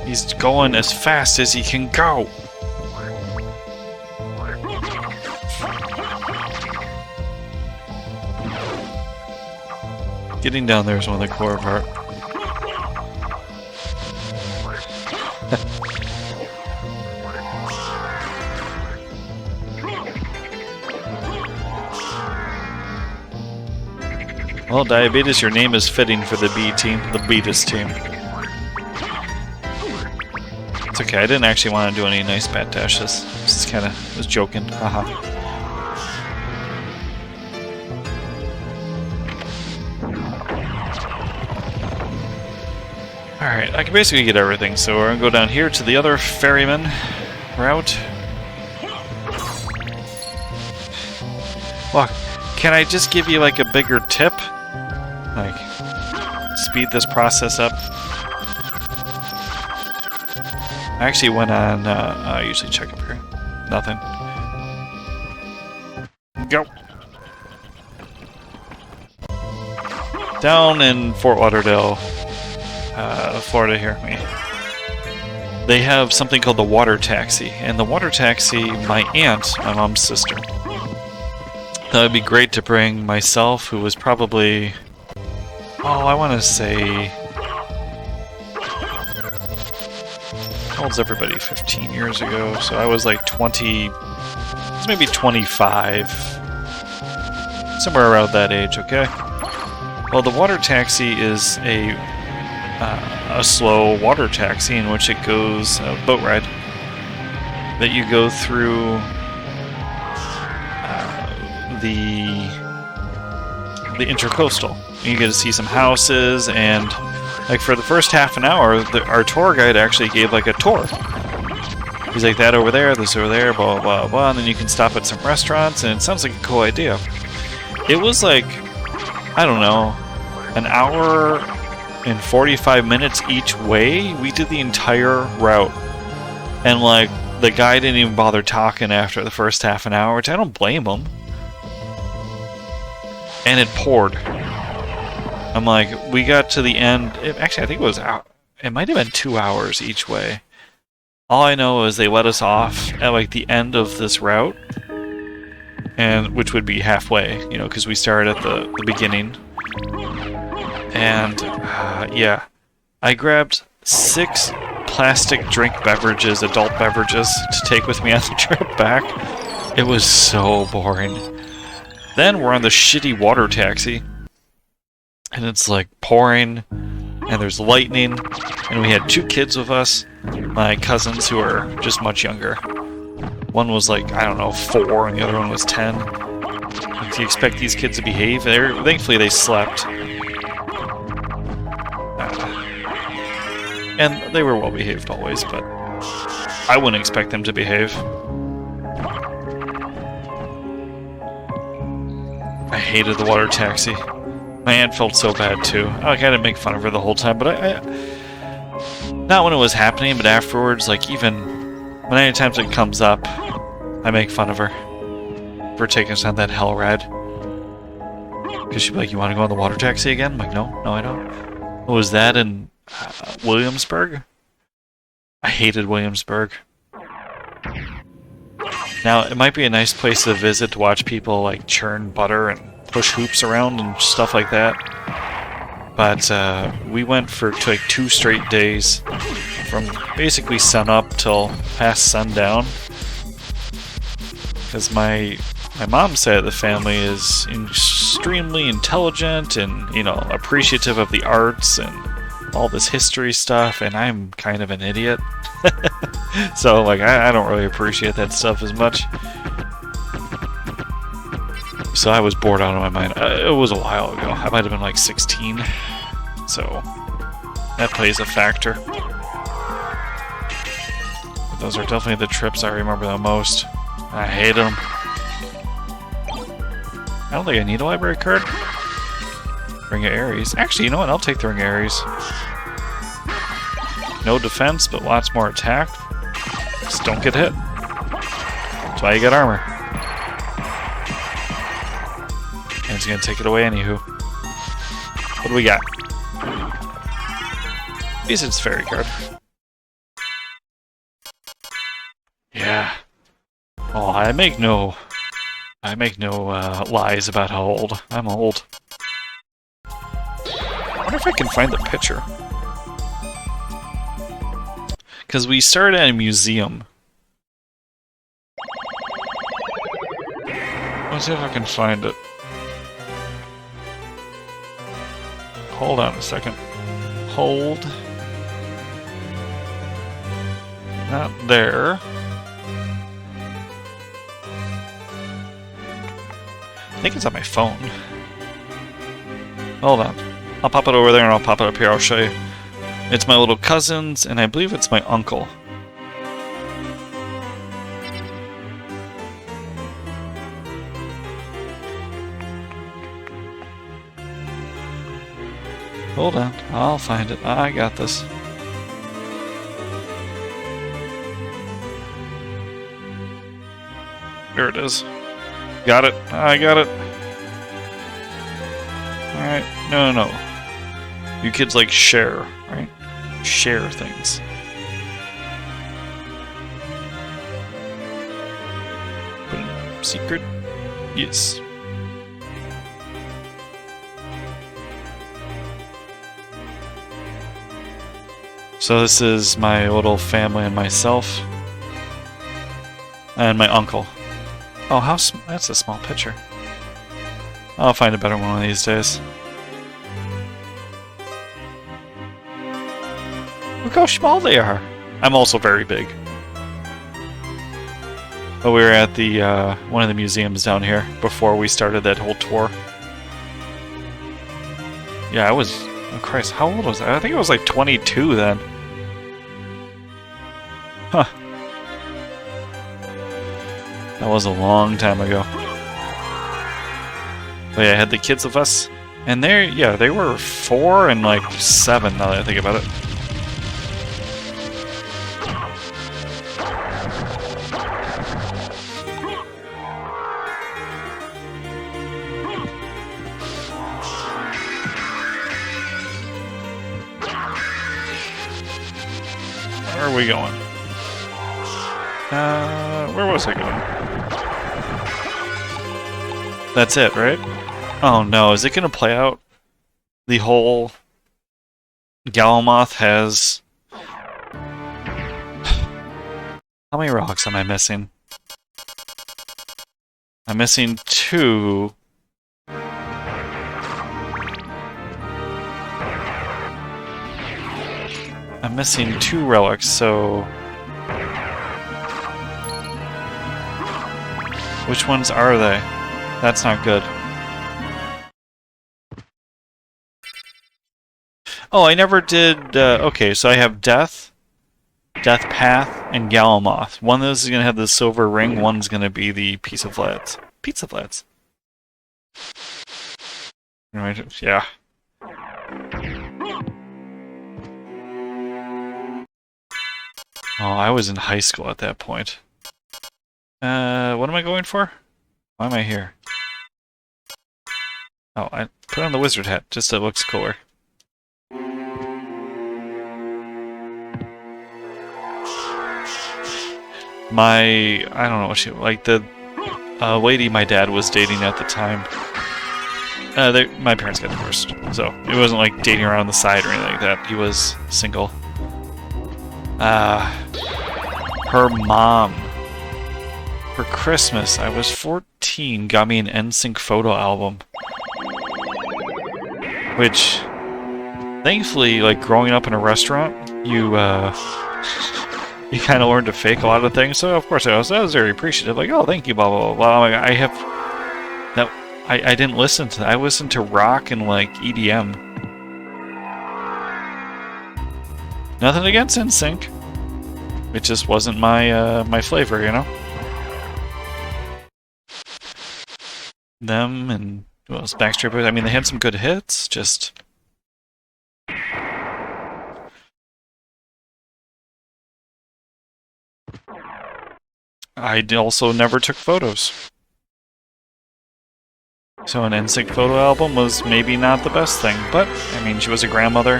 [SPEAKER 1] He's going as fast as he can go. Getting down there is one of the core part. Well, Diabetes, your name is fitting for the B team, the Beatus team. It's okay, I didn't actually want to do any nice bat dashes. Just kind of was joking, haha. Alright, I can basically get everything, so we're gonna go down here to the other ferryman route. Look, can I just give you like a bigger tip? Like, speed this process up. I actually went on, I usually check up here. Nothing. Go! Down in Fort Lauderdale, Florida here. They have something called the water taxi. And the water taxi, my aunt, my mom's sister. That would be great to bring myself, who was probably... Oh, I want to say... How How old's everybody? 15 years ago. So I was like 20. I was maybe 25. Somewhere around that age, okay? Well, the water taxi is a slow water taxi in which it goes, a boat ride, that you go through the intercoastal. You get to see some houses, and like for the first half an hour, our tour guide actually gave like a tour. He's like, that over there, this over there, blah, blah, blah, and then you can stop at some restaurants, and it sounds like a cool idea. It was like, I don't know, an hour and 45 minutes each way. We did the entire route. And like, the guy didn't even bother talking after the first half an hour, which I don't blame him. And it poured. I'm like, we got to the end. Actually, I think it was out. It might have been 2 hours each way. All I know is they let us off at like the end of this route, and which would be halfway, you know, because we started at the beginning. And yeah, I grabbed 6 plastic drink beverages, adult beverages, to take with me on the trip back. It was so boring. Then we're on the shitty water taxi, and it's like pouring, and there's lightning, and we had 2 kids with us, my cousins who are just much younger. One was like, I don't know, 4, and the other one was 10. Like, do you expect these kids to behave? Thankfully they slept. And they were well behaved always, but I wouldn't expect them to behave. I hated the water taxi. My aunt felt so bad too. Like, I didn't make fun of her the whole time, but I not when it was happening, but afterwards, like even when any times it comes up, I make fun of her for taking us on that hell ride. Because she'd be like, you want to go on the water taxi again? I'm like, no, I don't. What was that in Williamsburg? I hated Williamsburg. Now, it might be a nice place to visit to watch people like churn butter and push hoops around and stuff like that. But we went for like 2 straight days, from basically sun up till past sundown. Because my mom's side of the family is extremely intelligent and, you know, appreciative of the arts and all this history stuff, and I'm kind of an idiot. So, like, I don't really appreciate that stuff as much. So I was bored out of my mind. It was a while ago. I might have been like 16. So that plays a factor. But those are definitely the trips I remember the most. I hate them. I don't think I need a library card. Ring of Ares. Actually, you know what? I'll take the Ring of Ares. No defense, but lots more attack. Just don't get hit. That's why you get armor. And it's gonna take it away anywho. What do we got? It's fairy card. Yeah. Oh, I make no lies about how old I'm old. I wonder if I can find the picture. Because we started at a museum. Let's see if I can find it. Hold on a second. Hold. Not there. I think it's on my phone. Hold on. I'll pop it over there and I'll pop it up here. I'll show you. It's my little cousins, and I believe it's my uncle. Hold on. I'll find it. I got this. There it is. Got it. I got it. Alright. No. You kids like share, right? Share things. Put in secret? Yes. So this is my little family and myself. And my uncle. Oh, that's a small picture. I'll find a better one of these days. Look how small they are. I'm also very big. But we were at the one of the museums down here before we started that whole tour. Yeah, I was... Oh Christ, how old was I? I think I was like 22 then. Huh. That was a long time ago. But yeah, I had the kids with us. And they were 4 and like 7 now that I think about it. Where are we going? Where was I going? That's it, right? Oh no, is it gonna play out? The whole... Galamoth has... How many rocks am I missing? I'm missing 2. I'm missing 2 relics, so... Which ones are they? That's not good. Oh, I never did... okay, so I have Death, Death Path, and Galamoth. One of those is going to have the silver ring, one's going to be the Pizza Flats. Pizza Flats. Yeah. Oh, I was in high school at that point. What am I going for? Why am I here? Oh, I put on the wizard hat, just so it looks cooler. I don't know what like the lady my dad was dating at the time. My parents got divorced, so it wasn't like dating around the side or anything like that. He was single. Her mom, for Christmas, I was 14, got me an NSYNC photo album. Which, thankfully, like growing up in a restaurant, you kind of learn to fake a lot of things. So of course I was very appreciative. Like, oh, thank you, blah blah blah. Like, I didn't listen to that. I listened to rock and like EDM. Nothing against NSYNC. It just wasn't my my flavor, you know. Them and well, Backstreet Boys. I mean, they had some good hits. Just I also never took photos. So an NSYNC photo album was maybe not the best thing, but I mean, she was a grandmother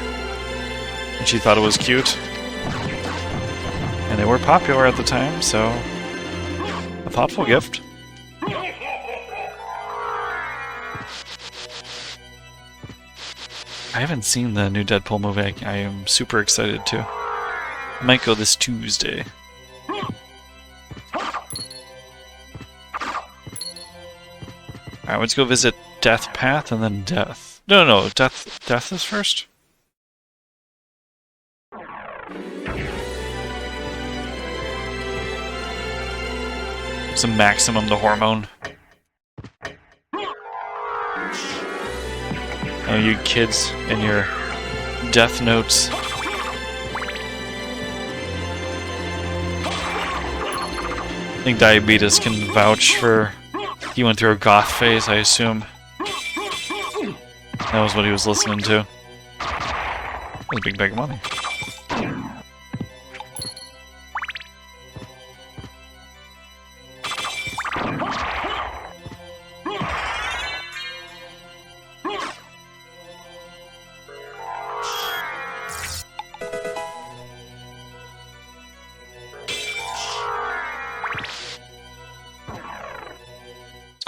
[SPEAKER 1] and she thought it was cute. And they were popular at the time, so a thoughtful gift. I haven't seen the new Deadpool movie. I am super excited to. I might go this Tuesday. Alright, let's go visit Death Path and then Death. No, Death is first? Some Maximum the Hormone. Oh, you kids and your Death Notes. I think Diabetes can vouch for... He went through a goth phase, I assume. That was what he was listening to. That was a big bag of money.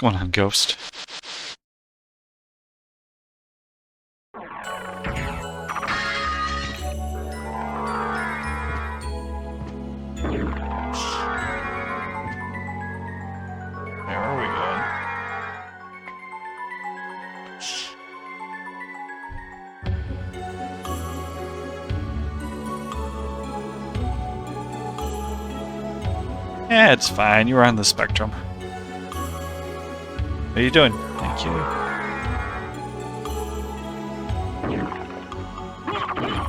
[SPEAKER 1] What's going on, Ghost? Yeah, it's fine. You're on the spectrum. How you doing? Thank you.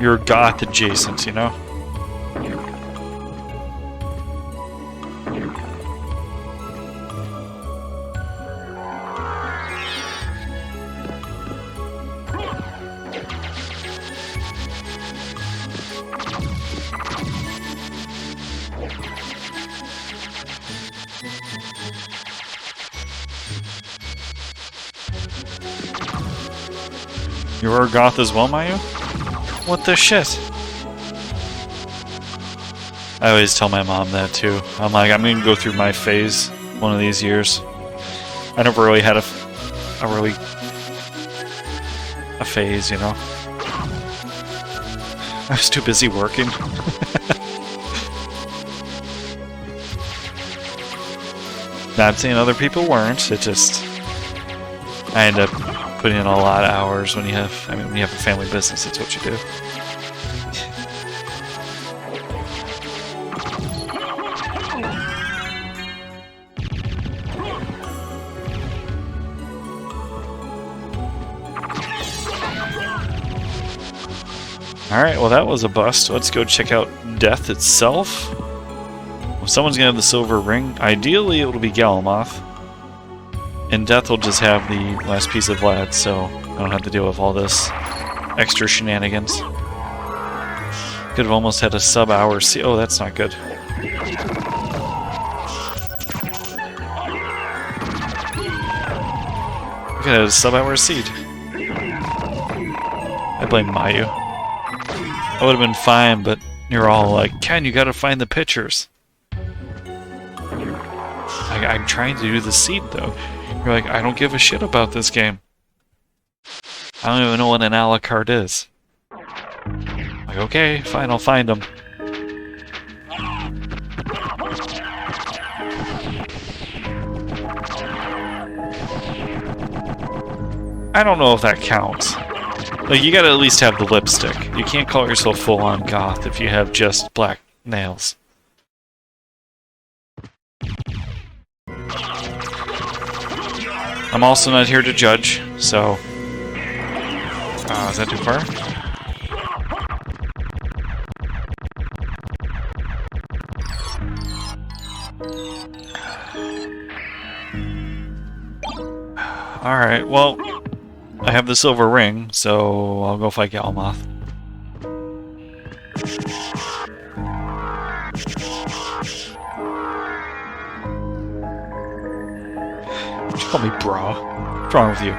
[SPEAKER 1] You're goth adjacent, you know? You're a goth as well, Mayu? What the shit? I always tell my mom that too. I'm like, I'm gonna go through my phase one of these years. I never really had a phase, you know? I was too busy working. Not saying other people weren't, it just... I end up putting in a lot of hours when you have... I mean, when you have a family business, that's what you do. Alright, well that was a bust. Let's go check out Death itself. Well, someone's gonna have the silver ring. Ideally, it'll be Galamoth. And Death will just have the last piece of Vlad, so I don't have to deal with all this extra shenanigans. Could have almost had a sub-hour seed. Oh, that's not good. Could have had a sub-hour seed. I blame Mayu. I would have been fine, but you're all like, Ken, you gotta find the pictures. I'm trying to do the seed, though. You're like, I don't give a shit about this game. I don't even know what an a la carte is. Like, okay, fine, I'll find them. I don't know if that counts. Like, you gotta at least have the lipstick. You can't call yourself full-on goth if you have just black nails. I'm also not here to judge, so... is that too far? Alright, well... I have the silver ring, so I'll go fight Galamoth. Just call me bra. What's wrong with you?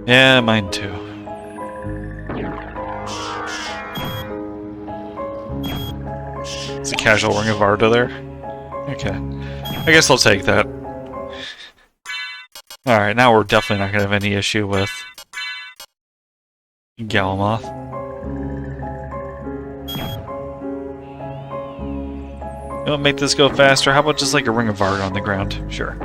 [SPEAKER 1] Yeah, mine too. It's a casual Ring of Arda there? Okay. I guess I'll take that. Alright, now we're definitely not going to have any issue with Galamoth. You want to make this go faster? How about just like a Ring of Arda on the ground? Sure.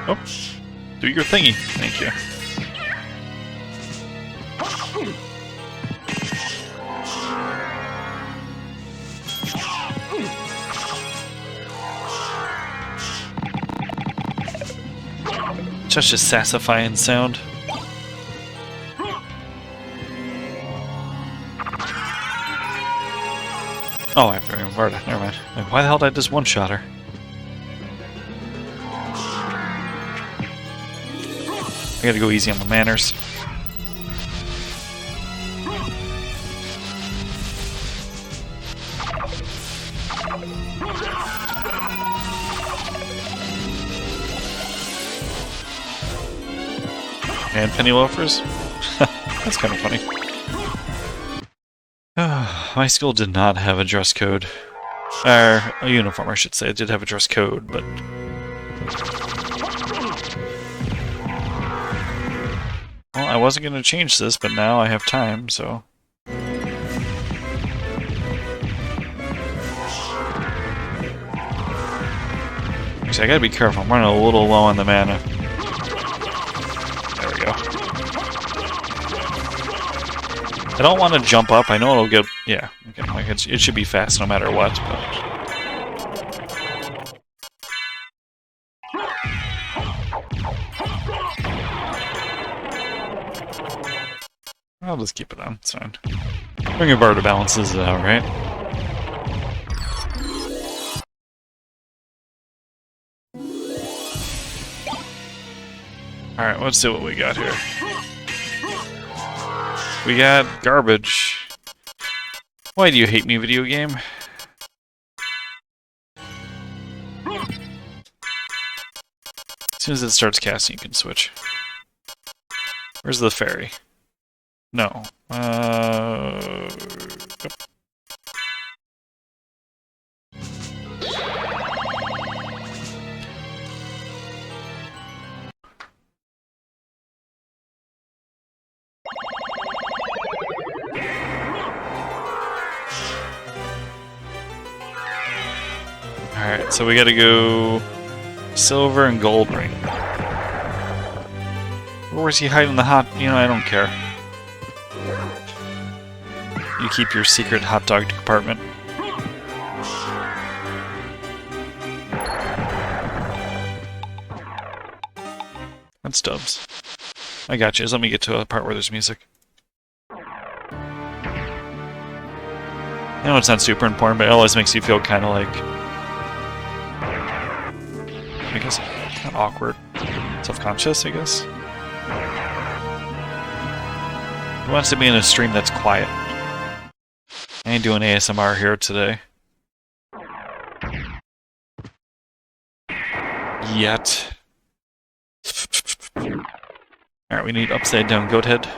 [SPEAKER 1] Oh. Do your thingy. Thank you. Such a sassifying sound. Oh, I have to remember Varda. Never mind. Like, why the hell did I just one-shot her? I gotta go easy on the manners. And penny loafers? That's kind of funny. My school did not have a dress code. Or a uniform, I should say. It did have a dress code, but... Well, I wasn't going to change this, but now I have time, so... Actually, I gotta be careful. I'm running a little low on the mana. There we go. I don't want to jump up. I know it'll get... Yeah, okay, like it should be fast no matter what, but... I'll just keep it on. It's fine. Ring of Barter balances it out, right? Alright, let's see what we got here. We got garbage. Why do you hate me, video game? As soon as it starts casting, you can switch. Where's the fairy? No. Yep. Alright, so we gotta go silver and gold ring. Or was he hiding the hot? You know, I don't care. You keep your secret hot dog compartment. That's dubs. I got you. Just let me get to a part where there's music. I know it's not super important, but it always makes you feel kind of like... I guess kind of awkward. Self-conscious, I guess. Who wants to be in a stream that's quiet? I ain't doing ASMR here today. Yet. Alright, we need upside down goat head.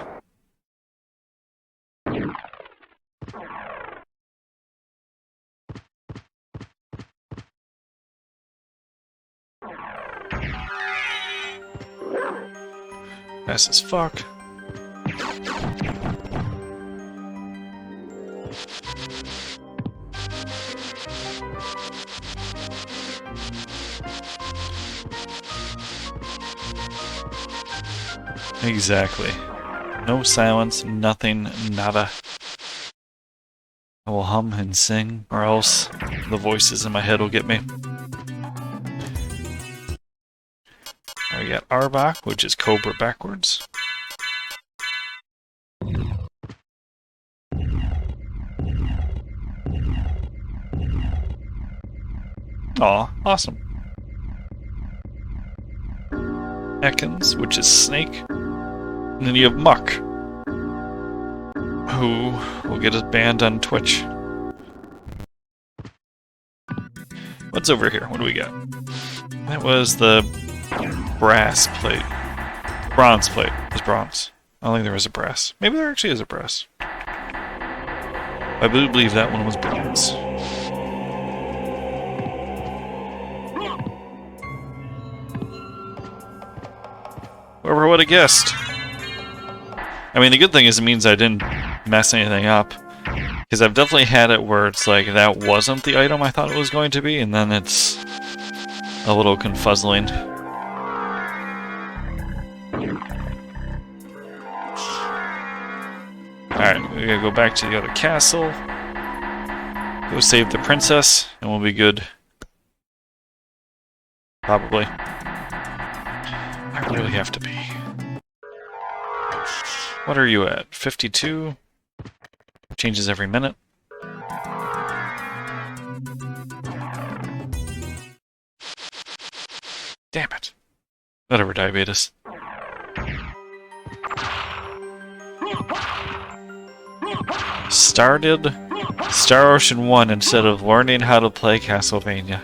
[SPEAKER 1] Fast as fuck. Exactly. No silence, nothing, nada. I will hum and sing, or else the voices in my head will get me. We got Arbok, which is Cobra backwards. Aw, awesome. Ekans, which is Snake. And then you have Muck, who will get us banned on Twitch. What's over here? What do we got? That was the brass plate. Bronze plate. It was bronze. I don't think there was a brass. Maybe there actually is a brass. I believe that one was bronze. Whoever would have guessed. I mean, the good thing is it means I didn't mess anything up. Because I've definitely had it where it's like, that wasn't the item I thought it was going to be, and then it's a little confuzzling. Alright, we gotta go back to the other castle. Go save the princess, and we'll be good. Probably. I really have to be. What are you at? 52? Changes every minute. Damn it. Whatever, diabetes. Started Star Ocean 1 instead of learning how to play Castlevania.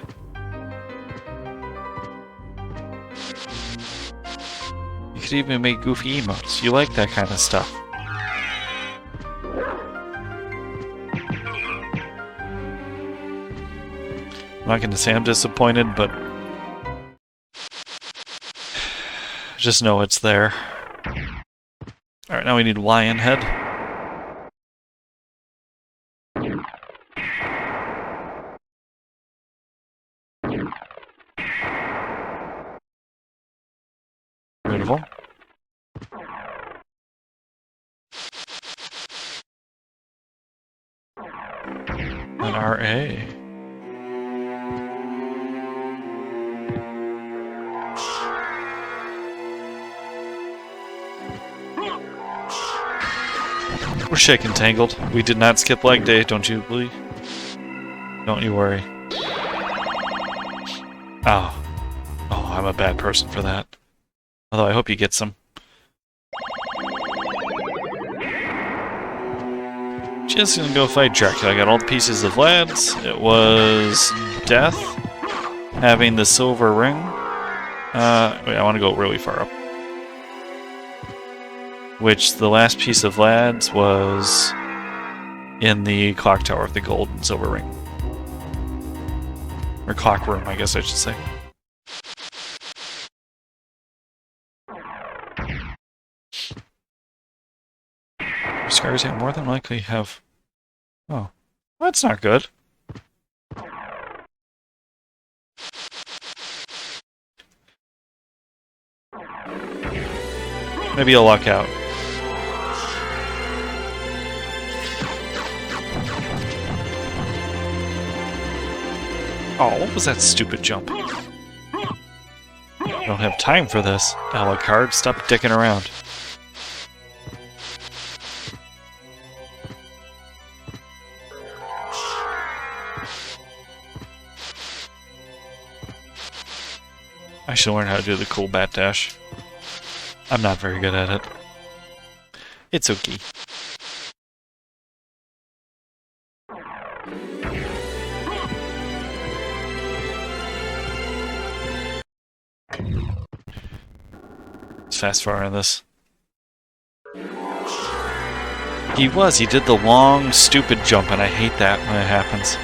[SPEAKER 1] You could even make goofy emotes. You like that kind of stuff. I'm not going to say I'm disappointed, but just know it's there. Alright, now we need Lion Head. Beautiful. An RA. We're shaking Tangled. We did not skip leg day, don't you believe? Don't you worry. Oh. Oh, I'm a bad person for that. Although I hope you get some. Just gonna go fight Dracula. I got all the pieces of lads. It was Death having the silver ring. Wait, I want to go really far up. Which the last piece of lads was in the clock tower of the gold and silver ring. Or clock room, I guess I should say. Scars here more than likely have... Oh. That's not good. Maybe you'll luck out. Oh, what was that stupid jump? I don't have time for this. Alucard, stop dicking around. I should learn how to do the cool bat dash. I'm not very good at it. It's okay. Let's fast forward on this. He did the long, stupid jump, and I hate that when it happens.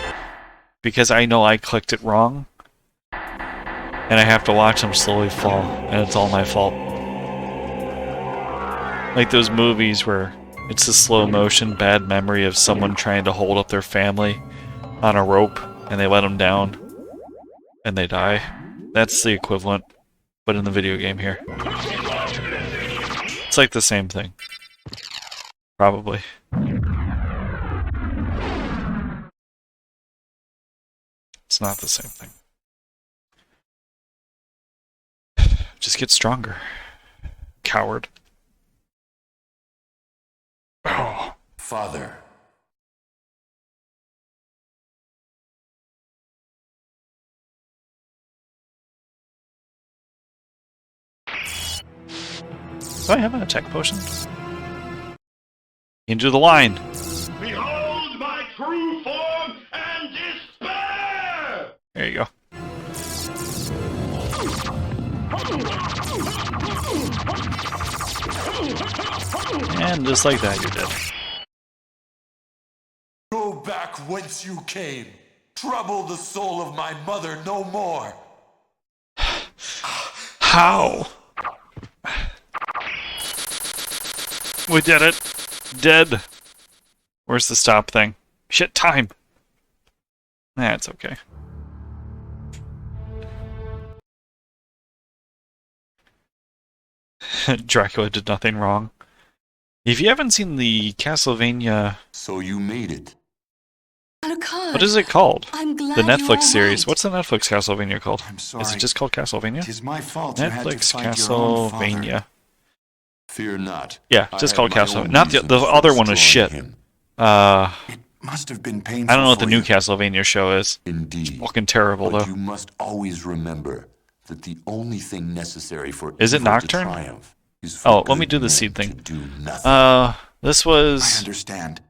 [SPEAKER 1] Because I know I clicked it wrong. And I have to watch him slowly fall, and it's all my fault. Like those movies where it's a slow motion bad memory of someone trying to hold up their family on a rope, and they let them down, and they die. That's the equivalent, but in the video game here. It's like the same thing. Probably. It's not the same thing. Just get stronger. Coward. Oh.
[SPEAKER 3] Father.
[SPEAKER 1] Do I have an attack potion? Into the line.
[SPEAKER 5] Behold my true form and despair!
[SPEAKER 1] There you go. And just like that, you're dead.
[SPEAKER 3] Go back whence you came. Trouble the soul of my mother no more.
[SPEAKER 1] How? We did it. Dead. Where's the stop thing? Shit, time. That's okay. Dracula did nothing wrong. If you haven't seen the Castlevania...
[SPEAKER 3] So you made it.
[SPEAKER 1] What is it called?
[SPEAKER 6] I'm glad
[SPEAKER 1] The Netflix
[SPEAKER 6] you're
[SPEAKER 1] series.
[SPEAKER 6] right.
[SPEAKER 1] What's the Netflix Castlevania called?
[SPEAKER 7] I'm sorry.
[SPEAKER 1] Is it just called Castlevania?
[SPEAKER 7] It is my fault you had to
[SPEAKER 1] Netflix
[SPEAKER 7] fight your own father.
[SPEAKER 1] Castlevania.
[SPEAKER 3] Fear not.
[SPEAKER 1] Yeah,
[SPEAKER 3] I
[SPEAKER 1] just
[SPEAKER 3] have
[SPEAKER 1] called
[SPEAKER 3] my own
[SPEAKER 1] Castlevania. Not the
[SPEAKER 3] reasons for
[SPEAKER 1] other one was
[SPEAKER 3] destroying
[SPEAKER 1] shit.
[SPEAKER 3] him.
[SPEAKER 7] It must have been painful.
[SPEAKER 1] I don't know what the
[SPEAKER 7] for
[SPEAKER 1] new
[SPEAKER 7] you.
[SPEAKER 1] Castlevania show is.
[SPEAKER 3] Indeed.
[SPEAKER 1] Fucking terrible
[SPEAKER 3] But
[SPEAKER 1] though.
[SPEAKER 3] you must always remember that the only thing necessary for
[SPEAKER 1] Is it
[SPEAKER 3] evil to
[SPEAKER 1] Nocturne?
[SPEAKER 3] triumph is for
[SPEAKER 1] Oh, let me
[SPEAKER 3] good
[SPEAKER 1] do the
[SPEAKER 3] men
[SPEAKER 1] seed thing.
[SPEAKER 3] to do nothing.
[SPEAKER 1] This
[SPEAKER 7] I
[SPEAKER 1] was...
[SPEAKER 7] understand.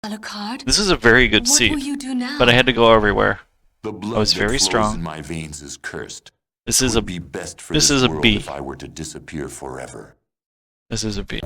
[SPEAKER 6] Alucard,
[SPEAKER 1] This is a very good
[SPEAKER 6] what will
[SPEAKER 1] seed.
[SPEAKER 6] you do now?
[SPEAKER 1] But I had to go everywhere.
[SPEAKER 3] The blood
[SPEAKER 1] I was
[SPEAKER 3] that
[SPEAKER 1] very
[SPEAKER 3] flows
[SPEAKER 1] strong.
[SPEAKER 3] in my veins is cursed.
[SPEAKER 1] This is
[SPEAKER 3] It
[SPEAKER 1] a...
[SPEAKER 3] would be best for
[SPEAKER 1] this
[SPEAKER 3] this
[SPEAKER 1] is a
[SPEAKER 3] world
[SPEAKER 1] B.
[SPEAKER 3] if I were to disappear forever.
[SPEAKER 1] This is a B.